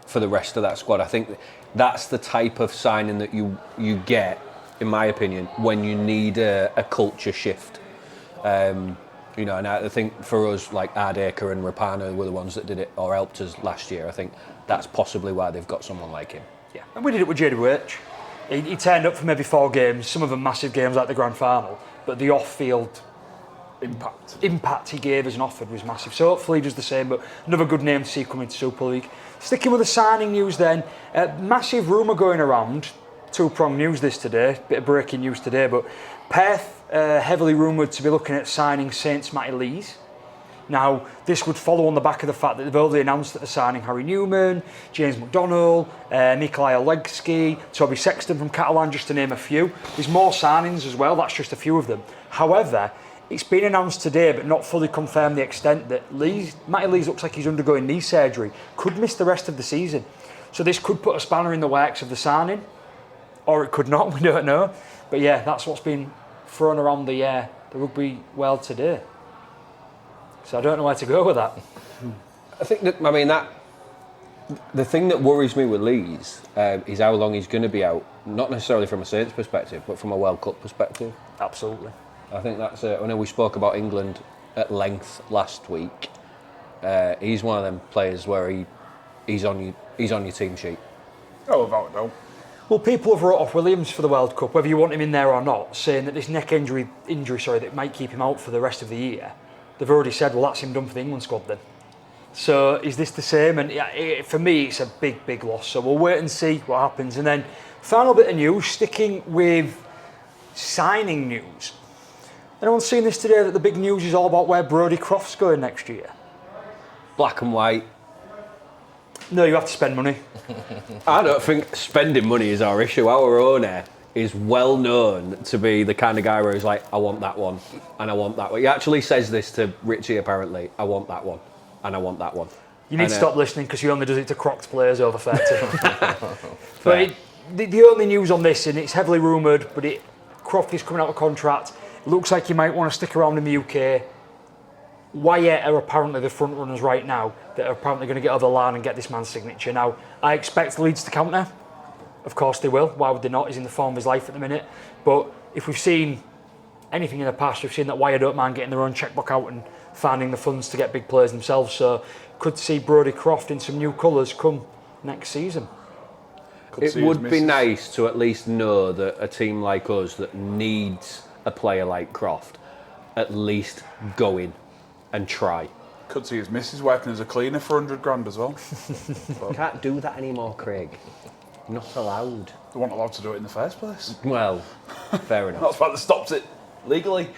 for the rest of that squad. I think that's the type of signing that you get, in my opinion, when you need a culture shift. And I think for us, like Ardacre and Rapana were the ones that did it or helped us last year. I think that's possibly why they've got someone like him. Yeah, and we did it with JWH. He turned up for maybe 4 games, some of them massive games like the grand final, but the off-field impact he gave us and offered was massive. So hopefully he does the same, but another good name to see coming to Super League. Sticking with the signing news then, massive rumour going around, two-pronged news this today, bit of breaking news today, but Perth heavily rumoured to be looking at signing Saints Matty Lees. Now, this would follow on the back of the fact that they've already announced that they're signing Harry Newman, James McDonnell, Nikolai Olegski, Toby Sexton from Catalan, just to name a few. There's more signings as well, that's just a few of them. However, it's been announced today, but not fully confirmed the extent that Matty Lees looks like he's undergoing knee surgery, could miss the rest of the season. So this could put a spanner in the works of the signing, or it could not, we don't know. But yeah, that's what's been thrown around the rugby world today. So I don't know where to go with that. I think that, the thing that worries me with Lees is how long he's going to be out, not necessarily from a Saints perspective, but from a World Cup perspective. Absolutely. I think that's it. I know we spoke about England at length last week. He's one of them players where he's on your team sheet. Oh, without a doubt. Well, people have wrote off Williams for the World Cup, whether you want him in there or not, saying that this neck injury that might keep him out for the rest of the year. They've already said, well, that's him done for the England squad then. So is this the same? And for me, it's a big, big loss. So we'll wait and see what happens. And then final bit of news, sticking with signing news. Anyone seen this today, that the big news is all about where Brodie Croft's going next year? Black and white. No, you have to spend money. I don't think spending money is our issue. Our owner is well known to be the kind of guy where he's like, I want that one, and I want that one. He actually says this to Richie, apparently. I want that one, and I want that one. You need to stop listening because he only does it to Crocs players over 30. But the only news on this, and it's heavily rumoured, but Croft is coming out of contract. It looks like he might want to stick around in the UK. Wyatt are apparently the front runners right now that are apparently going to get over the line and get this man's signature. Now, I expect Leeds to counter. Of course they will. Why would they not? He's in the form of his life at the minute. But if we've seen anything in the past, we've seen that Wyatt don't mind getting their own checkbook out and finding the funds to get big players themselves. So could see Brodie Croft in some new colours come next season. It would be nice to at least know that a team like us that needs a player like Croft at least go in and try. Could see his missus working as a cleaner for 100 grand as well. Can't do that anymore, Craig. Not allowed. They weren't allowed to do it in the first place. Well, fair enough. That's why they stopped it legally.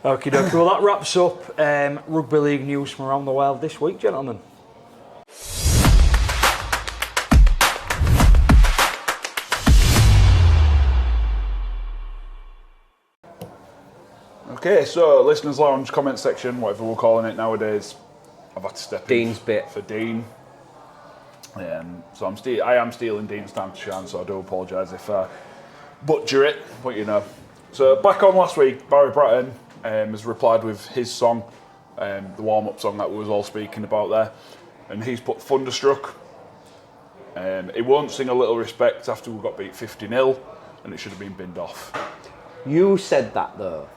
Okie dokie. Well, that wraps up rugby league news from around the world this week, gentlemen. Okay, so listeners' lounge, comment section, whatever we're calling it nowadays. I've had to step Dean's in bit for Dean. So I am stealing Dean's time to shine, so I do apologise if I butcher it, but you know. So back on last week, Barry Bratton has replied with his song, the warm-up song that we was all speaking about there, and he's put Thunderstruck. He won't sing A Little Respect after we got beat 50-0, and it should have been binned off. You said that though.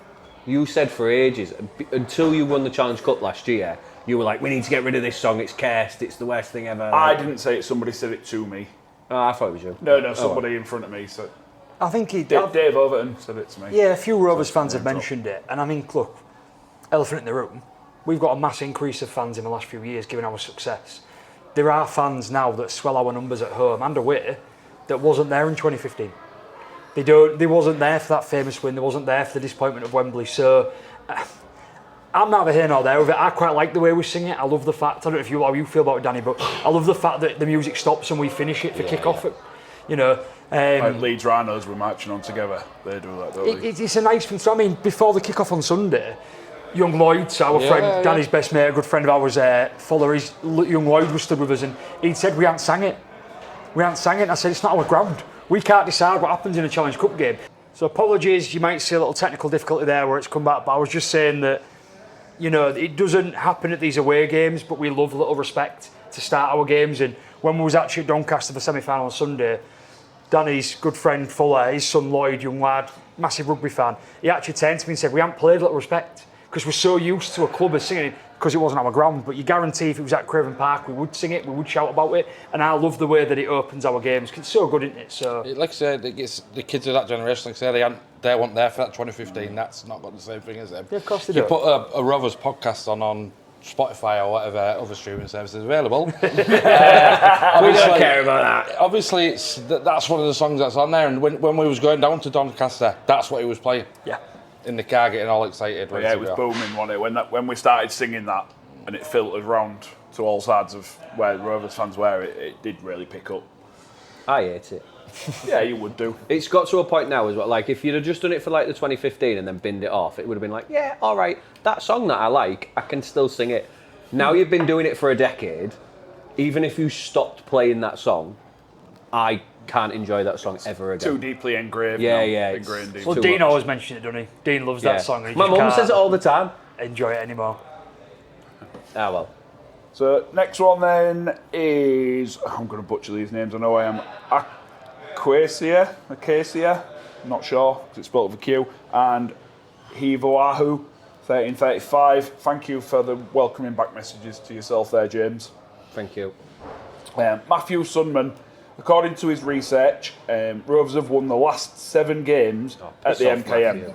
You said for ages, until you won the Challenge Cup last year, you were like, we need to get rid of this song, it's cursed, it's the worst thing ever. I didn't say it, somebody said it to me. Oh, I thought it was you. No, somebody in front of me said. I think Dave Overton said it to me. Yeah, a few Rovers fans have mentioned it, and I mean, look, elephant in the room. We've got a mass increase of fans in the last few years, given our success. There are fans now that swell our numbers at home and away that wasn't there in 2015. They wasn't there for that famous win. They wasn't there for the disappointment of Wembley. So I'm neither here nor there with it. I quite like the way we sing it. I love the fact. I don't know how you feel about it, Danny, but I love the fact that the music stops and we finish it for kick-off. You know, like Leeds Rhinos were marching on together. They do that, don't they? It's a nice thing. So I mean, before the kick-off on Sunday, young Lloyd, our friend, Danny's best mate, a good friend of ours, follower, young Lloyd was stood with us, and he'd said we hadn't sang it. We hadn't sang it. And I said it's not our ground. We can't decide what happens in a Challenge Cup game. So apologies, you might see a little technical difficulty there where it's come back, but I was just saying that, you know, it doesn't happen at these away games, but we love a little respect to start our games. And when we was actually at Doncaster for the semi-final on Sunday, Danny's good friend Fuller, his son Lloyd, young lad, massive rugby fan, he actually turned to me and said, we haven't played Little Respect because we're so used to a club as singing it because it wasn't our ground. But you guarantee if it was at Craven Park, we would sing it, we would shout about it. And I love the way that it opens our games because it's so good, isn't it? So, like I said, it's the kids of that generation, like I said, they weren't there for that 2015. That's not got the same thing as them. Yeah, of course they you do. Put a Rovers podcast on Spotify or whatever other streaming services available. We don't care about that. Obviously, that's one of the songs that's on there. And when we was going down to Doncaster, that's what he was playing. Yeah. In the car, getting all excited. Yeah, it was booming, wasn't it? When we started singing that and it filtered round to all sides of where the Rovers fans were, it did really pick up. I hate it. Yeah, you would do. It's got to a point now as well, like if you'd have just done it for like the 2015 and then binned it off, it would have been like, yeah, all right, that song that I like, I can still sing it. Now you've been doing it for a decade, even if you stopped playing that song, I can't enjoy that song ever again. Too deeply engraved. Yeah. Ingrained deep. Well, Dean always mentions it, doesn't he? Dean loves that song. And he My just mum can't says it all the time. enjoy it anymore. Ah, well. So next one then is, I'm going to butcher these names, I know I am, Acacia, I'm not sure, because it's spelled with a Q, and Hivoahu, 1335. Thank you for the welcoming back messages to yourself there, James. Thank you. Matthew Sunman, according to his research, Rovers have won the last 7 games at the MKM.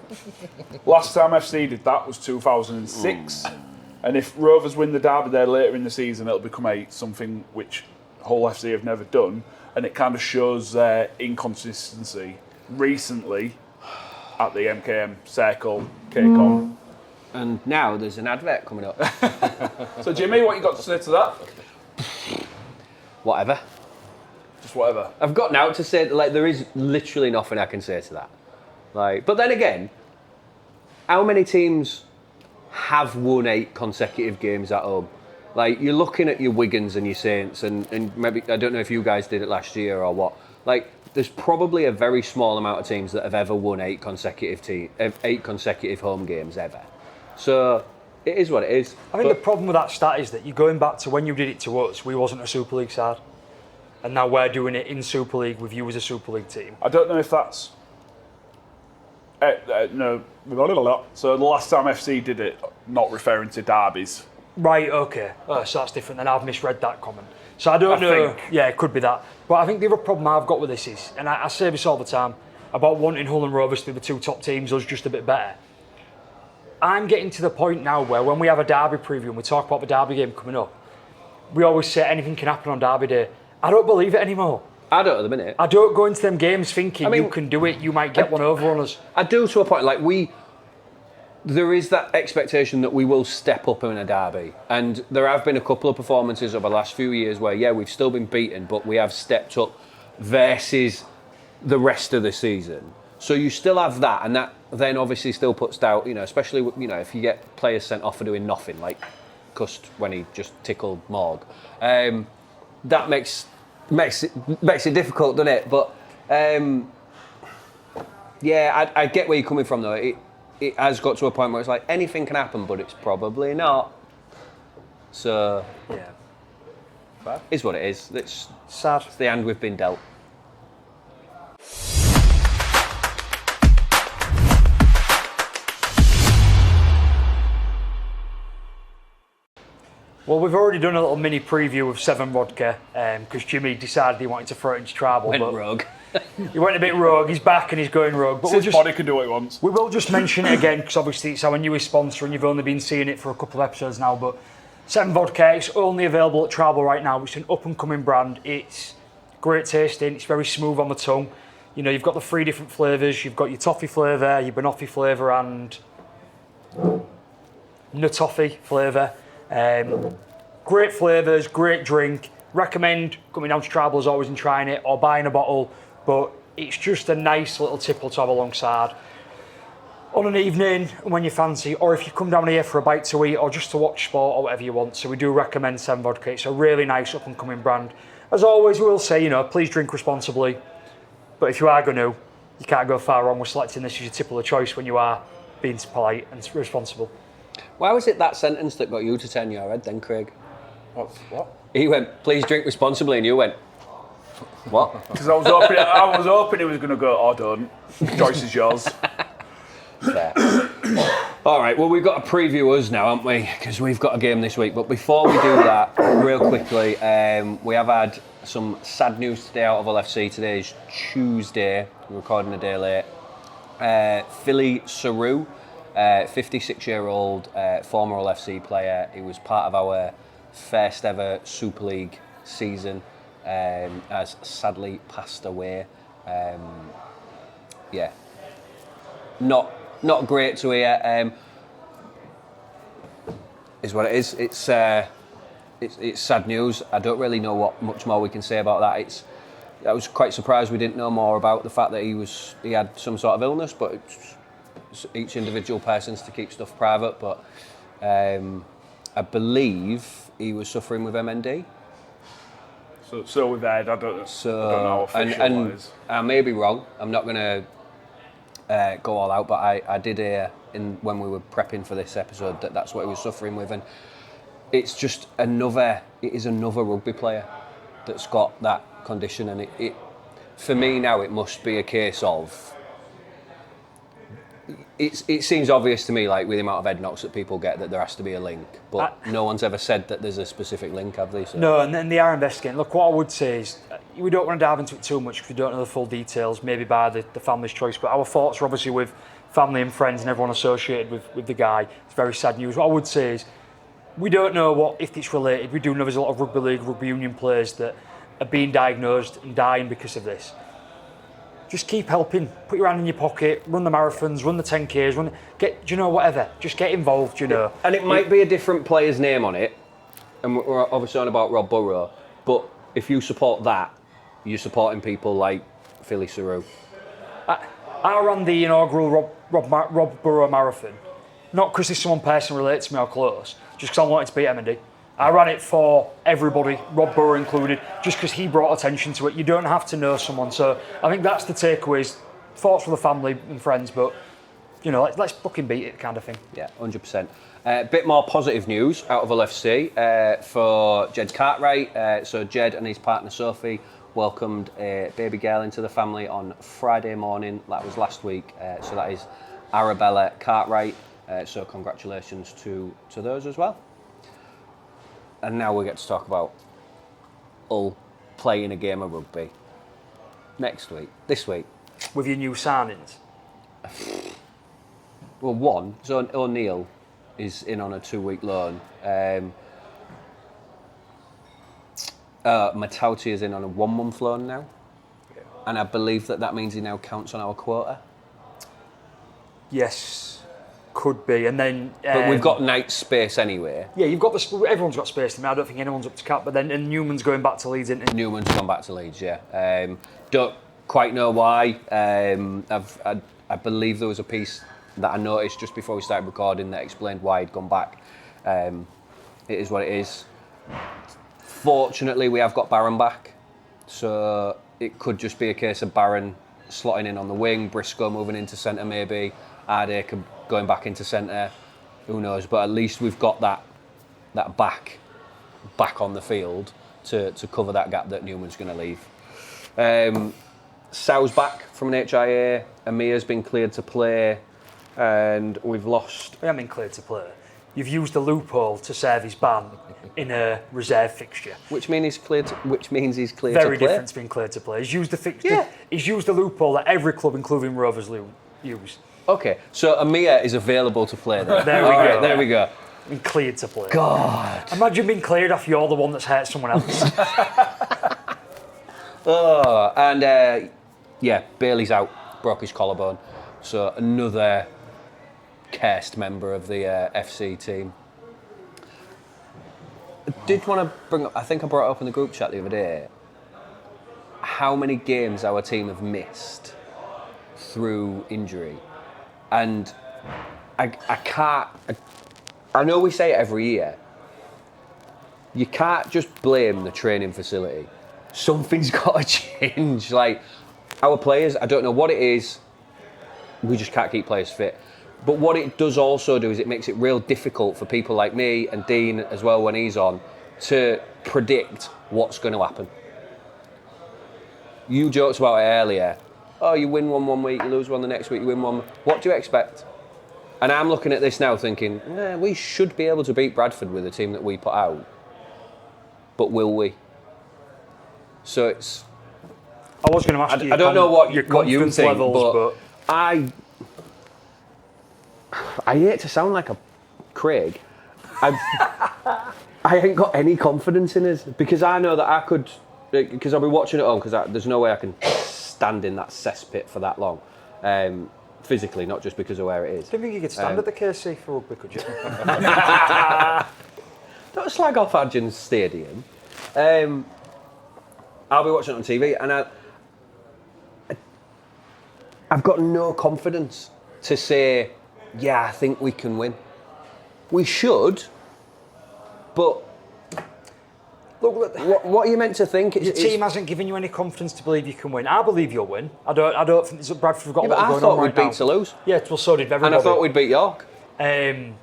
Last time FC did that was 2006. And if Rovers win the derby there later in the season, it'll become 8, something which Hull FC have never done. And it kind of shows their inconsistency recently at the MKM Circle, KCOM. And now there's an advert coming up. So Jimmy, what you got to say to that? whatever. Just whatever. I've got now to say, like, there is literally nothing I can say to that. Like, but then again, how many teams have won 8 consecutive games at home? Like, you're looking at your Wigans and your Saints, and maybe, I don't know if you guys did it last year or what. Like, there's probably a very small amount of teams that have ever won 8 consecutive home games ever. So it is what it is. I think the problem with that stat is that you're going back to when you did it to us, we wasn't a Super League side. And now we're doing it in Super League with you as a Super League team. I don't know if that's... no. So the last time FC did it, not referring to derbies. Right, okay. Oh, so that's different, then I've misread that comment. So I don't know. Yeah, it could be that. But I think the other problem I've got with this is, and I say this all the time, about wanting Hull and Rovers to be the 2 top teams, us just a bit better. I'm getting to the point now where when we have a derby preview and we talk about the derby game coming up, we always say anything can happen on derby day. I don't believe it anymore. I don't at the minute. I don't go into them games thinking you can do it, you might get one over on us. I do to a point. Like, there is that expectation that we will step up in a derby. And there have been a couple of performances over the last few years where, yeah, we've still been beaten, but we have stepped up versus the rest of the season. So you still have that, and that then obviously still puts doubt, especially, if you get players sent off for doing nothing, like Cust when he just tickled Morg. That makes it difficult, doesn't it? But yeah, I get where you're coming from, though. It has got to a point where it's like anything can happen, but it's probably not. So yeah, is what it is. It's sad. It's the hand we've been dealt. Well, we've already done a little mini preview of 7 Vodka because Jimmy decided he wanted to throw it into Tribal. Went rogue. He went a bit rogue. He's back and he's going rogue. But His body can do what he wants. We will just mention it again because obviously it's our newest sponsor and you've only been seeing it for a couple of episodes now. But 7 Vodka, it's only available at Tribal right now. It's an up-and-coming brand. It's great tasting. It's very smooth on the tongue. You've got the 3 different flavours. You've got your toffee flavour, your banoffee flavour and nutoffee flavour. Great flavours, great drink. Recommend coming down to Tribal as always and trying it or buying a bottle. But it's just a nice little tipple to have alongside on an evening when you fancy, or if you come down here for a bite to eat or just to watch sport or whatever you want. So we do recommend 7 Vodka. It's a really nice up and coming brand. As always, we will say, please drink responsibly. But if you are going to, you can't go far wrong with selecting this as your tipple of choice when you are being polite and responsible. Why was it that sentence that got you to turn your head then, Craig? What? He went, please drink responsibly, and you went, what? Because I was hoping he was going to go, oh, don't. Choice is yours. Fair. All right, well, we've got to preview us now, haven't we? Because we've got a game this week. But before we do that, real quickly, we have had some sad news today out of Hull FC. Today is Tuesday. We're recording a day late. Philly Saru, 56-year-old former Hull FC player. He was part of our first ever Super League season, has sadly passed away. Yeah, not great to hear. Is what it is. It's sad news. I don't really know what much more we can say about that. I was quite surprised we didn't know more about the fact that he had some sort of illness, but it's each individual person's to keep stuff private. But I believe he was suffering with MND. So we've had, I don't know how official that is. I may be wrong. I'm not going to go all out, but I did hear when we were prepping for this episode that's what he was suffering with, and it is another rugby player that's got that condition, and it for me now it must be a case of. It seems obvious to me, like with the amount of head knocks that people get, that there has to be a link. But no one's ever said that there's a specific link, have they? So. No, and then they are investigating. Look, what I would say is, we don't want to dive into it too much because we don't know the full details, maybe by the family's choice. But our thoughts are obviously with family and friends and everyone associated with the guy. It's very sad news. What I would say is, we don't know if it's related. We do know there's a lot of rugby league, rugby union players that are being diagnosed and dying because of this. Just keep helping. Put your hand in your pocket. Run the marathons. Run the 10Ks. Whatever. Just get involved. And it might be a different player's name on it. And we're obviously on about Rob Burrow, but if you support that, you're supporting people like Philly Saru. I ran the inaugural Rob Borough Marathon, not because there's someone personally related to me or close, just because I wanted to beat Emmendy. I ran it for everybody, Rob Borough included, just because he brought attention to it. You don't have to know someone, so I think that's the takeaways. Thoughts for the family and friends, but let's fucking beat it, kind of thing. Yeah, 100%. Bit more positive news out of LFC for Jed Cartwright. So Jed and his partner Sophie welcomed a baby girl into the family on Friday morning. That was last week. So that is Arabella Cartwright. So congratulations to those as well. And now we get to talk about Hull playing a game of rugby this week. With your new signings? Well, one, so O'Neill is in on a 2-week loan. Matauti is in on a 1-month loan now. Yeah. And I believe that means he now counts on our quota. Yes, could be. And then, but we've got night space anyway. Yeah, everyone's got space. I don't think anyone's up to cap. But then Newman's going back to Leeds, isn't he? Newman's gone back to Leeds. Yeah. Don't quite know why. I believe there was a piece that I noticed just before we started recording that explained why he'd gone back. It is what it is. Fortunately, we have got Barron back, so it could just be a case of Barron slotting in on the wing, Briscoe moving into centre maybe, Ardake going back into centre, who knows, but at least we've got that back on the field to cover that gap that Newman's going to leave. Sal's back from an HIA, Amir's been cleared to play, and we've lost... We haven't been cleared to play. You've used the loophole to serve his ban in a reserve fixture. Which means he's cleared to play? Very different to being cleared to play. He's used the fixture. Yeah. He's used the loophole that every club, including Rovers, use. Okay, so Amir is available to play there. There we go. Been cleared to play. God. Imagine being cleared off you're the one that's hurt someone else. Bailey's out, broke his collarbone. So another cursed member of the FC team. I did want to bring up, I think I brought it up in the group chat the other day, how many games our team have missed through injury. And I know we say it every year, you can't just blame the training facility. Something's got to change. Like, our players, I don't know what it is, we just can't keep players fit. But what it does also do is it makes it real difficult for people like me and Dean as well when he's on to predict what's going to happen. You joked about it earlier. Oh, you win one week, you lose one the next week, you win one. What do you expect? And I'm looking at this now thinking, we should be able to beat Bradford with the team that we put out. But will we? So it's... I was going to ask you... I don't know what you think, levels, but I hate to sound like a Craig. I ain't got any confidence in us because I know that I could, because I'll be watching at home because there's no way I can stand in that cesspit for that long, physically, not just because of where it is. I don't think you could stand at the KC for rugby, could you? Don't slag off Adjun's Stadium. I'll be watching it on TV and I've got no confidence to say, yeah, I think we can win. We should, but look, what are you meant to think? Your team hasn't given you any confidence to believe you can win. I believe you'll win. I don't think that Bradford have got a lot going on right now. I thought we'd beat Toulouse. Yeah, well, so did everybody. And I thought we'd beat York. And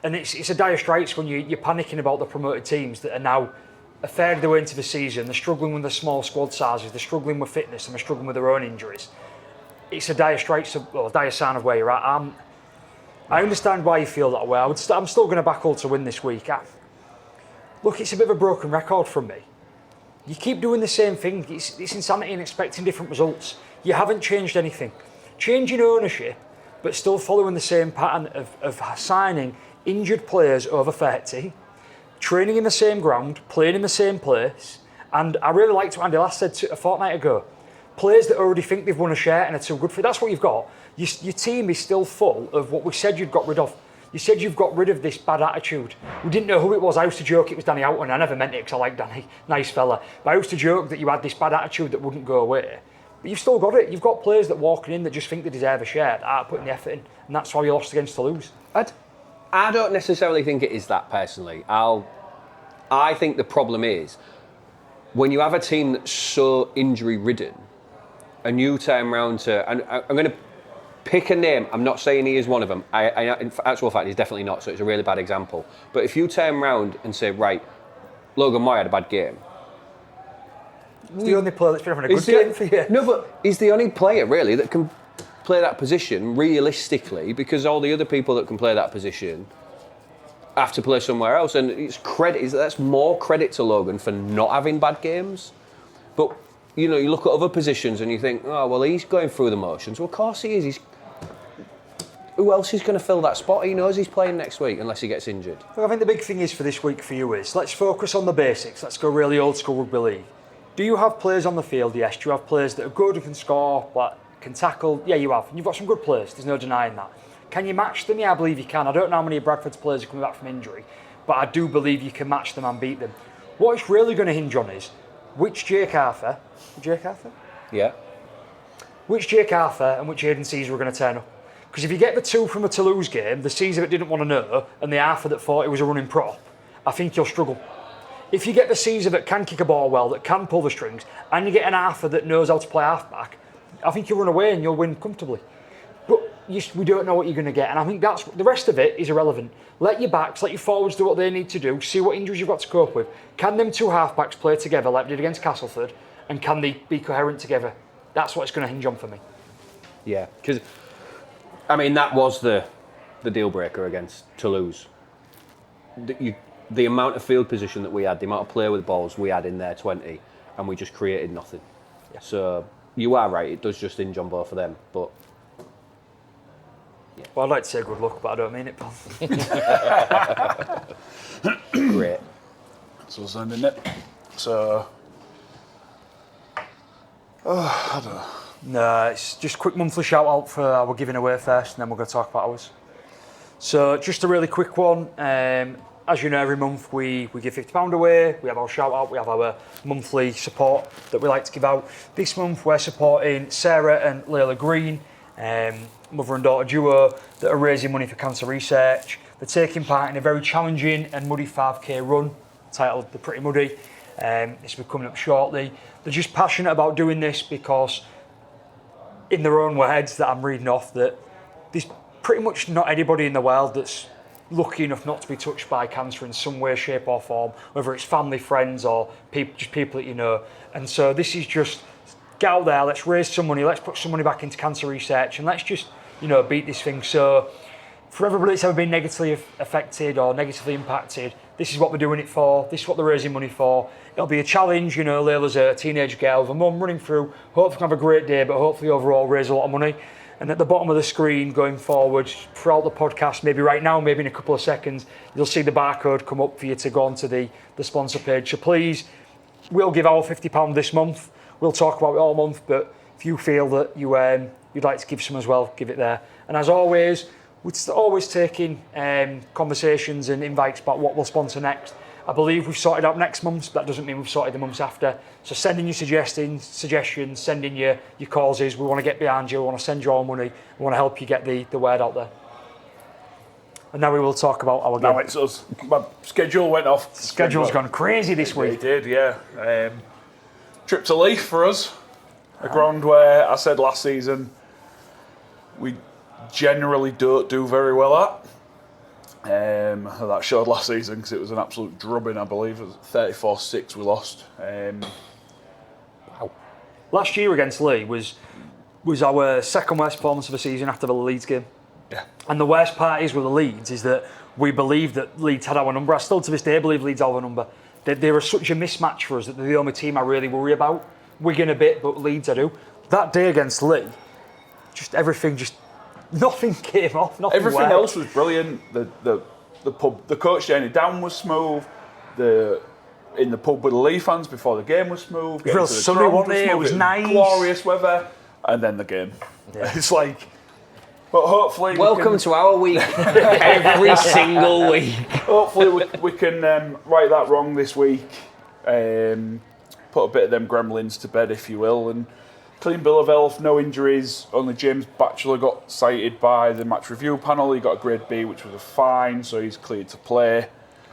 it's a dire straits when you're panicking about the promoted teams that are now a third of the way into the season. They're struggling with the small squad sizes. They're struggling with fitness, and they're struggling with their own injuries. It's a dire straits, or dire sign of where you're at. I understand why you feel that way. I'm still going to back Hull to win this week. Look, it's a bit of a broken record from me. You keep doing the same thing. It's insanity and expecting different results. You haven't changed anything. Changing ownership, but still following the same pattern of signing injured players over 30, training in the same ground, playing in the same place. And I really liked what Andy Last said a fortnight ago. Players that already think they've won a share and are too good for it. That's what you've got. Your team is still full of what we said you'd got rid of. You said you've got rid of this bad attitude. We didn't know who it was. I used to joke it was Danny Houghton. I never meant it because I like Danny, nice fella. But I used to joke that you had this bad attitude that wouldn't go away. But you've still got it. You've got players that walking in that just think they deserve a share, that aren't putting the effort in. And that's why you lost against Toulouse. I don't necessarily think it is that personally. I think the problem is when you have a team that's so injury ridden and you turn around to, and I'm going to pick a name, I'm not saying he is one of them. In actual fact, he's definitely not, so it's a really bad example. But if you turn around and say, right, Logan Moy had a bad game. He's the only player that's been having a good game for you. No, but he's the only player really that can play that position realistically, because all the other people that can play that position have to play somewhere else, and that's more credit to Logan for not having bad games. But you look at other positions and you think, oh well, he's going through the motions. Well, of course he is. Who else is going to fill that spot? He knows he's playing next week unless he gets injured. Well, I think the big thing is for this week for you is let's focus on the basics. Let's go really old school rugby league. Do you have players on the field? Yes. Do you have players that are good and can score, but can tackle? Yeah, you have. And you've got some good players. There's no denying that. Can you match them? Yeah, I believe you can. I don't know how many of Bradford's players are coming back from injury, but I do believe you can match them and beat them. What it's really going to hinge on is which Jake Arthur? Yeah. Which Jake Arthur and which Aidan Caesar are going to turn up? Because if you get the two from the Toulouse game, the Caesar that didn't want to know, and the Arthur that thought it was a running prop, I think you'll struggle. If you get the Caesar that can kick a ball well, that can pull the strings, and you get an Arthur that knows how to play halfback, I think you'll run away and you'll win comfortably. But we don't know what you're going to get, and I think that's the rest of it is irrelevant. Let your backs, let your forwards do what they need to do, see what injuries you've got to cope with. Can them two halfbacks play together like they did against Castleford, and can they be coherent together? That's what it's going to hinge on for me. Yeah, because that was the deal breaker against Toulouse. The amount of field position that we had, the amount of play with balls we had in their 20, and we just created nothing. Yeah. So you are right, it does just hinge on both of them. But yeah. Well, I'd like to say good luck, but I don't mean it, pal. Great. So we'll send in it. So I don't know. No, it's just a quick monthly shout out for our giving away first, and then we're going to talk about ours. So just a really quick one. As you know, every month we give £50 away. We have our shout out, we have our monthly support that we like to give out. This month we're supporting Sarah and Layla Green, mother and daughter duo, that are raising money for cancer research. They're taking part in a very challenging and muddy 5k run titled The Pretty Muddy. This will be coming up shortly. They're just passionate about doing this because in their own words that I'm reading off, that there's pretty much not anybody in the world that's lucky enough not to be touched by cancer in some way, shape or form, whether it's family, friends or just people that you know. And so this is just, get out there, let's raise some money, let's put some money back into cancer research, and let's just, beat this thing. So for everybody that's ever been negatively affected or negatively impacted, this is what we're doing it for, this is what they're raising money for. It'll be a challenge, Layla's a teenage girl with a mum running through, hopefully have a great day, but hopefully overall raise a lot of money. And at the bottom of the screen going forward throughout the podcast, maybe right now, maybe in a couple of seconds, you'll see the barcode come up for you to go onto the sponsor page. So please, we'll give our £50 this month. We'll talk about it all month, but if you feel that you'd like to give some as well, give it there. And as always, we're always taking conversations and invites about what we'll sponsor next. I believe we've sorted out next month's, but that doesn't mean we've sorted the months after. So send in your suggestions, send in your causes. We want to get behind you, we want to send you all money, we want to help you get the word out there. And now we will talk about our game. Now it's us. My schedule went off. Schedule's gone crazy this week. It did, yeah. Trip to Leith for us. A ground where I said last season we generally don't do very well at. That showed last season because it was an absolute drubbing, I believe. It was 34-6 we lost. Wow. Last year against Lee was our second worst performance of the season after the Leeds game. Yeah. And the worst part is with the Leeds is that we believe that Leeds had our number. I still to this day believe Leeds had our number. They were such a mismatch for us that they're the only team I really worry about. Wigan a bit, but Leeds I do. That day against Lee, nothing came off. Everything worked. else was brilliant. The pub, the coach journey down was smooth. In the pub with the Lee fans before the game was smooth. Real sunny, wasn't it? It was nice, glorious weather, and then the game. Yeah. It's like But hopefully, welcome to our week. Every single week. Hopefully, we can right that wrong this week. Put a bit of them gremlins to bed, if you will, and clean bill of health, no injuries. Only James Batchelor got cited by the match review panel. He got a grade B, which was a fine, so he's cleared to play.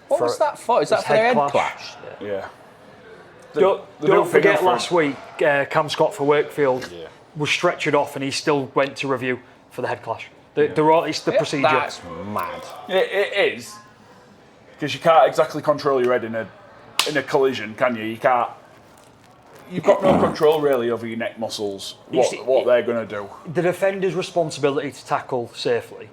What was that for? Is that for their head clash? Yeah. Don't forget last week, Cam Scott for Wakefield was stretchered off and he still went to review for the head clash. It's the procedure. That's mad. It is. Because you can't exactly control your head in a collision, can you? You can't. You've got no control really over your neck muscles, what they're going to do. The defender's responsibility to tackle safely.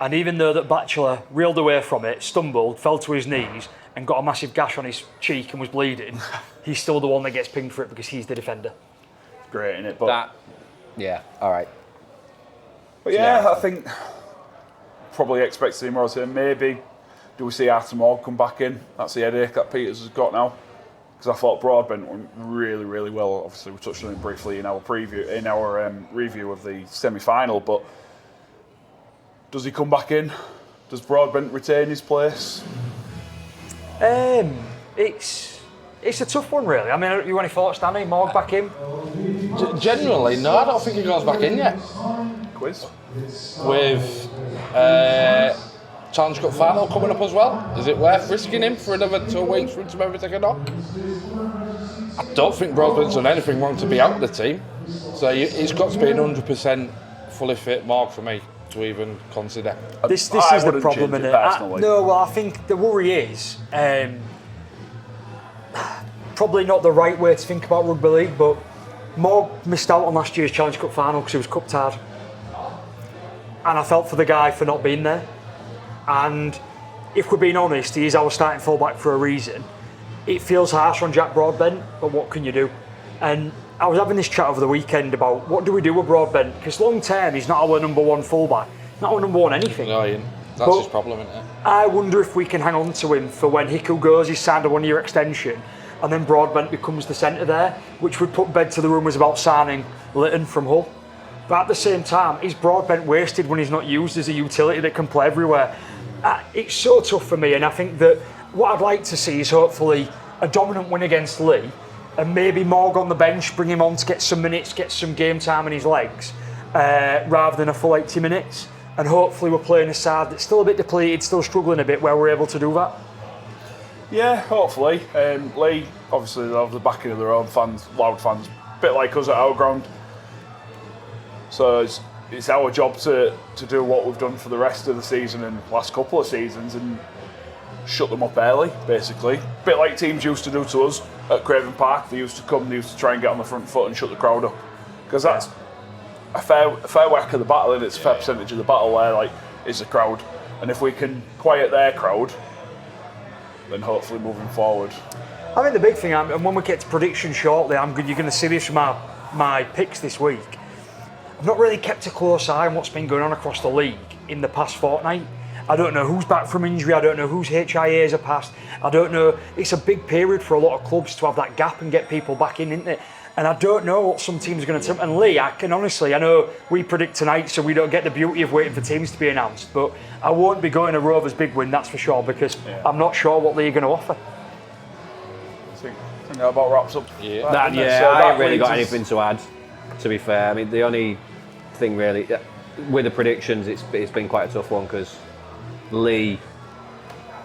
And even though that Batchelor reeled away from it, stumbled, fell to his knees and got a massive gash on his cheek and was bleeding, he's still the one that gets pinged for it because he's the defender. Great, isn't it? But all right. But I think probably expect to see more of him. Maybe do we see Arthur Morg come back in? That's the headache that Peters has got now. Because I thought Broadbent went really, really well. Obviously, we touched on it briefly in our review of the semi-final. But does he come back in? Does Broadbent retain his place? It's a tough one, really. I mean, you any thoughts, Danny? Morg back in? Generally, no, I don't think he goes back in yet. Quiz? With Challenge Cup final coming up as well. Is it worth risking him for another 2 weeks for him to maybe take a knock? I don't think Broadbent's done anything wrong to be out of the team. So it's got to be an 100% fully fit Morg for me to even consider. This is the problem, isn't it? I think the worry is probably not the right way to think about rugby league, but Morg missed out on last year's Challenge Cup final because he was cup tired. And I felt for the guy for not being there. And if we're being honest, he is our starting fullback for a reason. It feels harsh on Jack Broadbent, but what can you do? And I was having this chat over the weekend about what do we do with Broadbent? Because long term, he's not our number one fullback, not our number one anything. No, that's his problem, isn't it? I wonder if we can hang on to him for when Hickle goes, he's signed a 1-year extension, and then Broadbent becomes the centre there, which would put bed to the rumours about signing Litton from Hull. But at the same time, is Broadbent wasted when he's not used as a utility that can play everywhere? It's so tough for me, and I think that what I'd like to see is hopefully a dominant win against Lee, and maybe Morg on the bench, bring him on to get some minutes, get some game time in his legs, rather than a full 80 minutes. And hopefully we're playing a side that's still a bit depleted, still struggling a bit, where we're able to do that. Yeah, hopefully. Lee, obviously, they have the backing of their own fans, loud fans, a bit like us at our ground. So it's our job to do what we've done for the rest of the season and last couple of seasons and shut them up early, basically. A bit like teams used to do to us at Craven Park. They used to try and get on the front foot and shut the crowd up. Because that's a fair whack of the battle, and it's a fair percentage of the battle where is the crowd. And if we can quiet their crowd, then hopefully moving forward. I think the big thing, and when we get to prediction shortly, you're going to see this from my picks this week. I've not really kept a close eye on what's been going on across the league in the past fortnight. I don't know who's back from injury, I don't know whose HIAs are passed, I don't know. It's a big period for a lot of clubs to have that gap and get people back in, isn't it? And I don't know what some teams are going to do. And Lee, I know we predict tonight, so we don't get the beauty of waiting for teams to be announced, but I won't be going to Rovers' big win, that's for sure, because I'm not sure what Lee are going to offer. I think that about wraps up. I ain't really got anything to add, to be fair. I mean, the only thing really, with the predictions, it's been quite a tough one because Lee,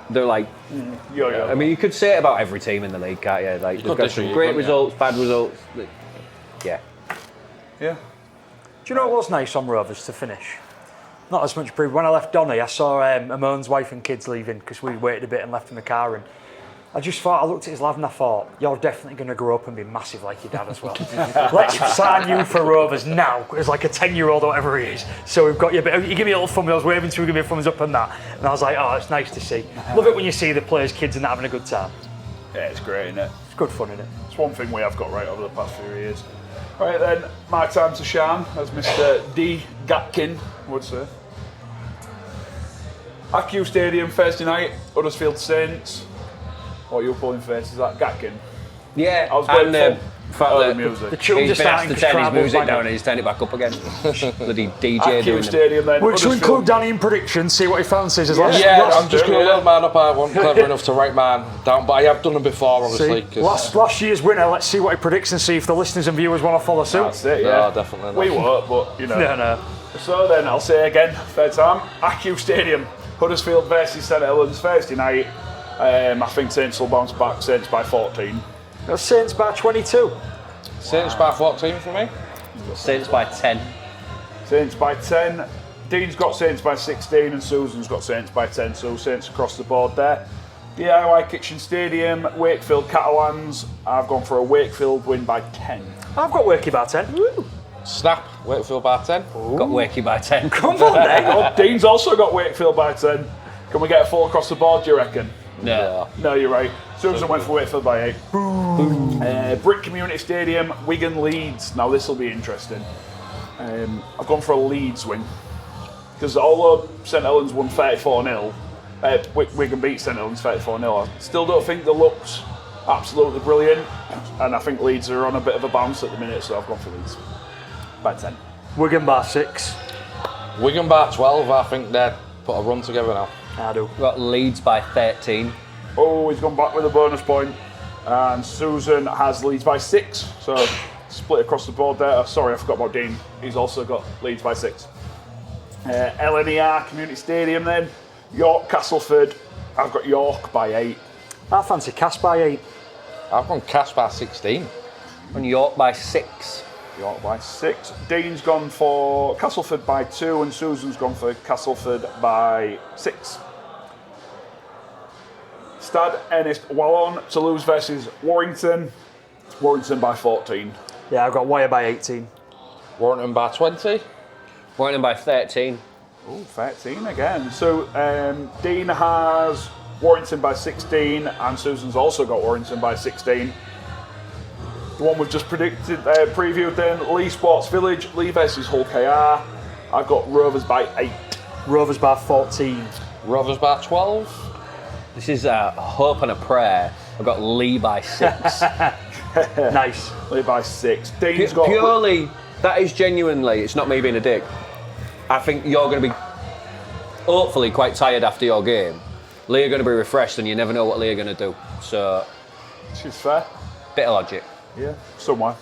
they're like, I mean, you could say it about every team in the league, can't you? Like, they've got some great results, bad results. Yeah. Do you know what was nice on Rovers to finish? Not as much proof. When I left Donny, I saw Amon's wife and kids leaving because we waited a bit and left in the car, and I looked at his lad and I thought, you're definitely going to grow up and be massive like your dad as well. Let's sign you for Rovers now, as like a 10-year-old or whatever he is. So we've got you, you give me a little thumbs, I was waving to him, give me a thumbs up and that. And I was like, oh, it's nice to see. Love it when you see the players' kids and having a good time. Yeah, it's great, isn't it? It's good fun, isn't it? It's one thing we have got right over the past few years. Right then, my time to shine, as Mr. D. Gatkin would say. AQ Stadium, Thursday night, Huddersfield Saints. What are you pulling faces at? Gatkin? Yeah, I was going fact Oh, that the music. The tunes are he's been asked starting to to turn his travel music back down up. and he's turned it back up again. Bloody DJ Accu doing them. Stadium then. We're going to Huddersfield. include Danny in predictions, see what he fancies. As last, Yeah, last, I'm just going to let man up. I wasn't clever enough to write man down, but I have done them before, obviously. see, last year's winner, let's see what he predicts and see if the listeners and viewers want to follow suit. That's it, yeah. No, definitely not. We won't, but you know. No. So then I'll say again, third time, Accu Stadium, Huddersfield versus St Helens, Thursday night. I think Saints will bounce back, Saints by 14. That's Saints by 22. Saints by 14 for me. Saints by 10. Saints by 10. Dean's got Saints by 16 and Susan's got Saints by 10, so Saints across the board there. DIY Kitchen Stadium, Wakefield Catalans. I've gone for a Wakefield win by 10. I've got Wakey by 10. Woo. Snap, Wakefield by 10. Got Wakey by 10. Come on, then. Oh, Dean's also got Wakefield by 10. Can we get a 4 across the board, do you reckon? No. No, you're right. Susan went for Wakefield by 8. Boom. Brick Community Stadium, Wigan Leeds. Now this will be interesting. I've gone for a Leeds win. Because although St Helens won 34-0, Wigan beat St Helens 34-0, I still don't think the look's absolutely brilliant. And I think Leeds are on a bit of a bounce at the minute, so I've gone for Leeds by 10. Wigan by 6. Wigan by 12. I think they've put a run together now. I do. Got Leeds by 13. Oh, he's gone back with a bonus point. And Susan has Leeds by 6. So split across the board there. Oh, sorry, I forgot about Dean. He's also got Leeds by 6. LNER Community Stadium then. York Castleford. I've got York by 8. I fancy Cass by 8. I've gone Cass by 16. And York by 6. York by 6. Dean's gone for Castleford by 2 and Susan's gone for Castleford by 6. Stade Ernest Wallon, Toulouse versus Warrington. Warrington by 14. Yeah, I've got Wire by 18. Warrington by 20. Warrington by 13. Oh, 13 again. So Dean has Warrington by 16 and Susan's also got Warrington by 16. The one we've just predicted, previewed then, Lee Sports Village, Lee versus Hull KR. I've got Rovers by 8. Rovers by 14. Rovers by 12. This is a hope and a prayer. I've got Lee by 6. Nice. Lee by 6. Dean's got... Purely, that is genuinely, it's not me being a dick. I think you're going to be hopefully quite tired after your game. Lee are going to be refreshed and you never know what Lee are going to do. So, She's fair. bit of logic. Yeah, somewhere.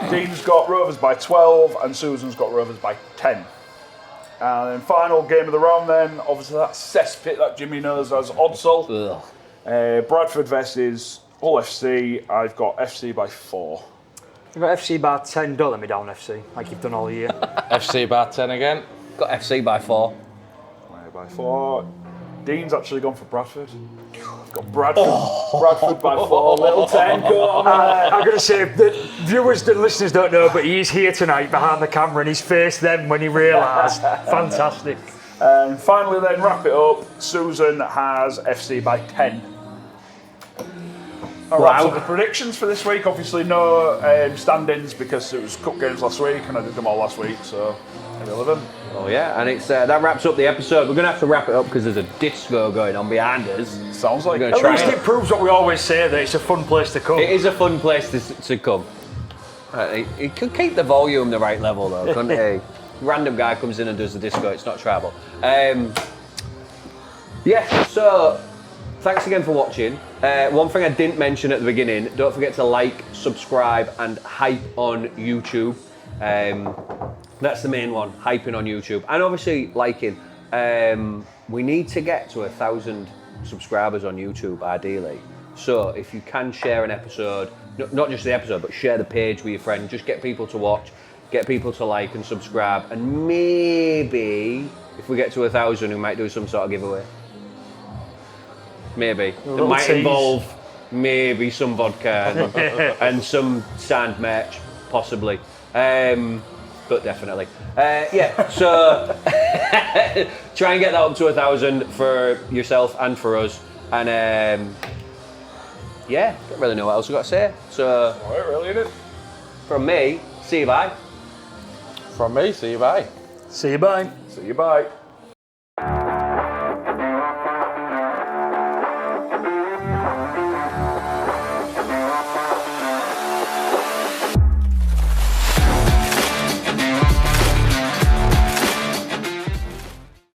Dean's got Rovers by 12 and Susan's got Rovers by 10. And then final game of the round then, obviously that cesspit that Jimmy knows as Odsall. Bradford versus Hull FC. I've got FC by 4. I've got FC by 10. Don't let me down, FC, like you've done all year. FC by 10 again. Got FC by 4. By 4. Dean's actually gone for Bradford. I've got Bradford by 4. Little 10, go on. I'm going to say that viewers and listeners don't know, but he's here tonight behind the camera and his face then when he realised. Fantastic. And finally then, wrap it up, Susan has FC by 10. Alright, so the predictions for this week, obviously no stand-ins because it was cup games last week and I did them all last week, so irrelevant. Oh yeah, and it's that wraps up the episode. We're going to have to wrap it up because there's a disco going on behind us. Sounds like We're it. gonna At try least it proves what we always say, that it's a fun place to come. It is a fun place to come. It could keep the volume the right level though, couldn't it? Random guy comes in and does the disco, it's not tribal. Yeah, so thanks again for watching. One thing I didn't mention at the beginning, don't forget to like, subscribe and hype on YouTube. That's the main one, hyping on YouTube. And obviously liking. We need to get to 1,000 subscribers on YouTube ideally. So if you can share an episode, not just the episode, but share the page with your friend, just get people to watch, get people to like and subscribe, and maybe if we get to 1,000 we might do some sort of giveaway. Maybe. It might tease. involve maybe some vodka and some sand merch, possibly. But definitely. Yeah, so try and get that up to 1,000 for yourself and for us. And yeah, don't really know what else I've got to say. So, Alright, really, isn't it? from me, see you bye. From me, see you bye. See you, bye. See you, bye.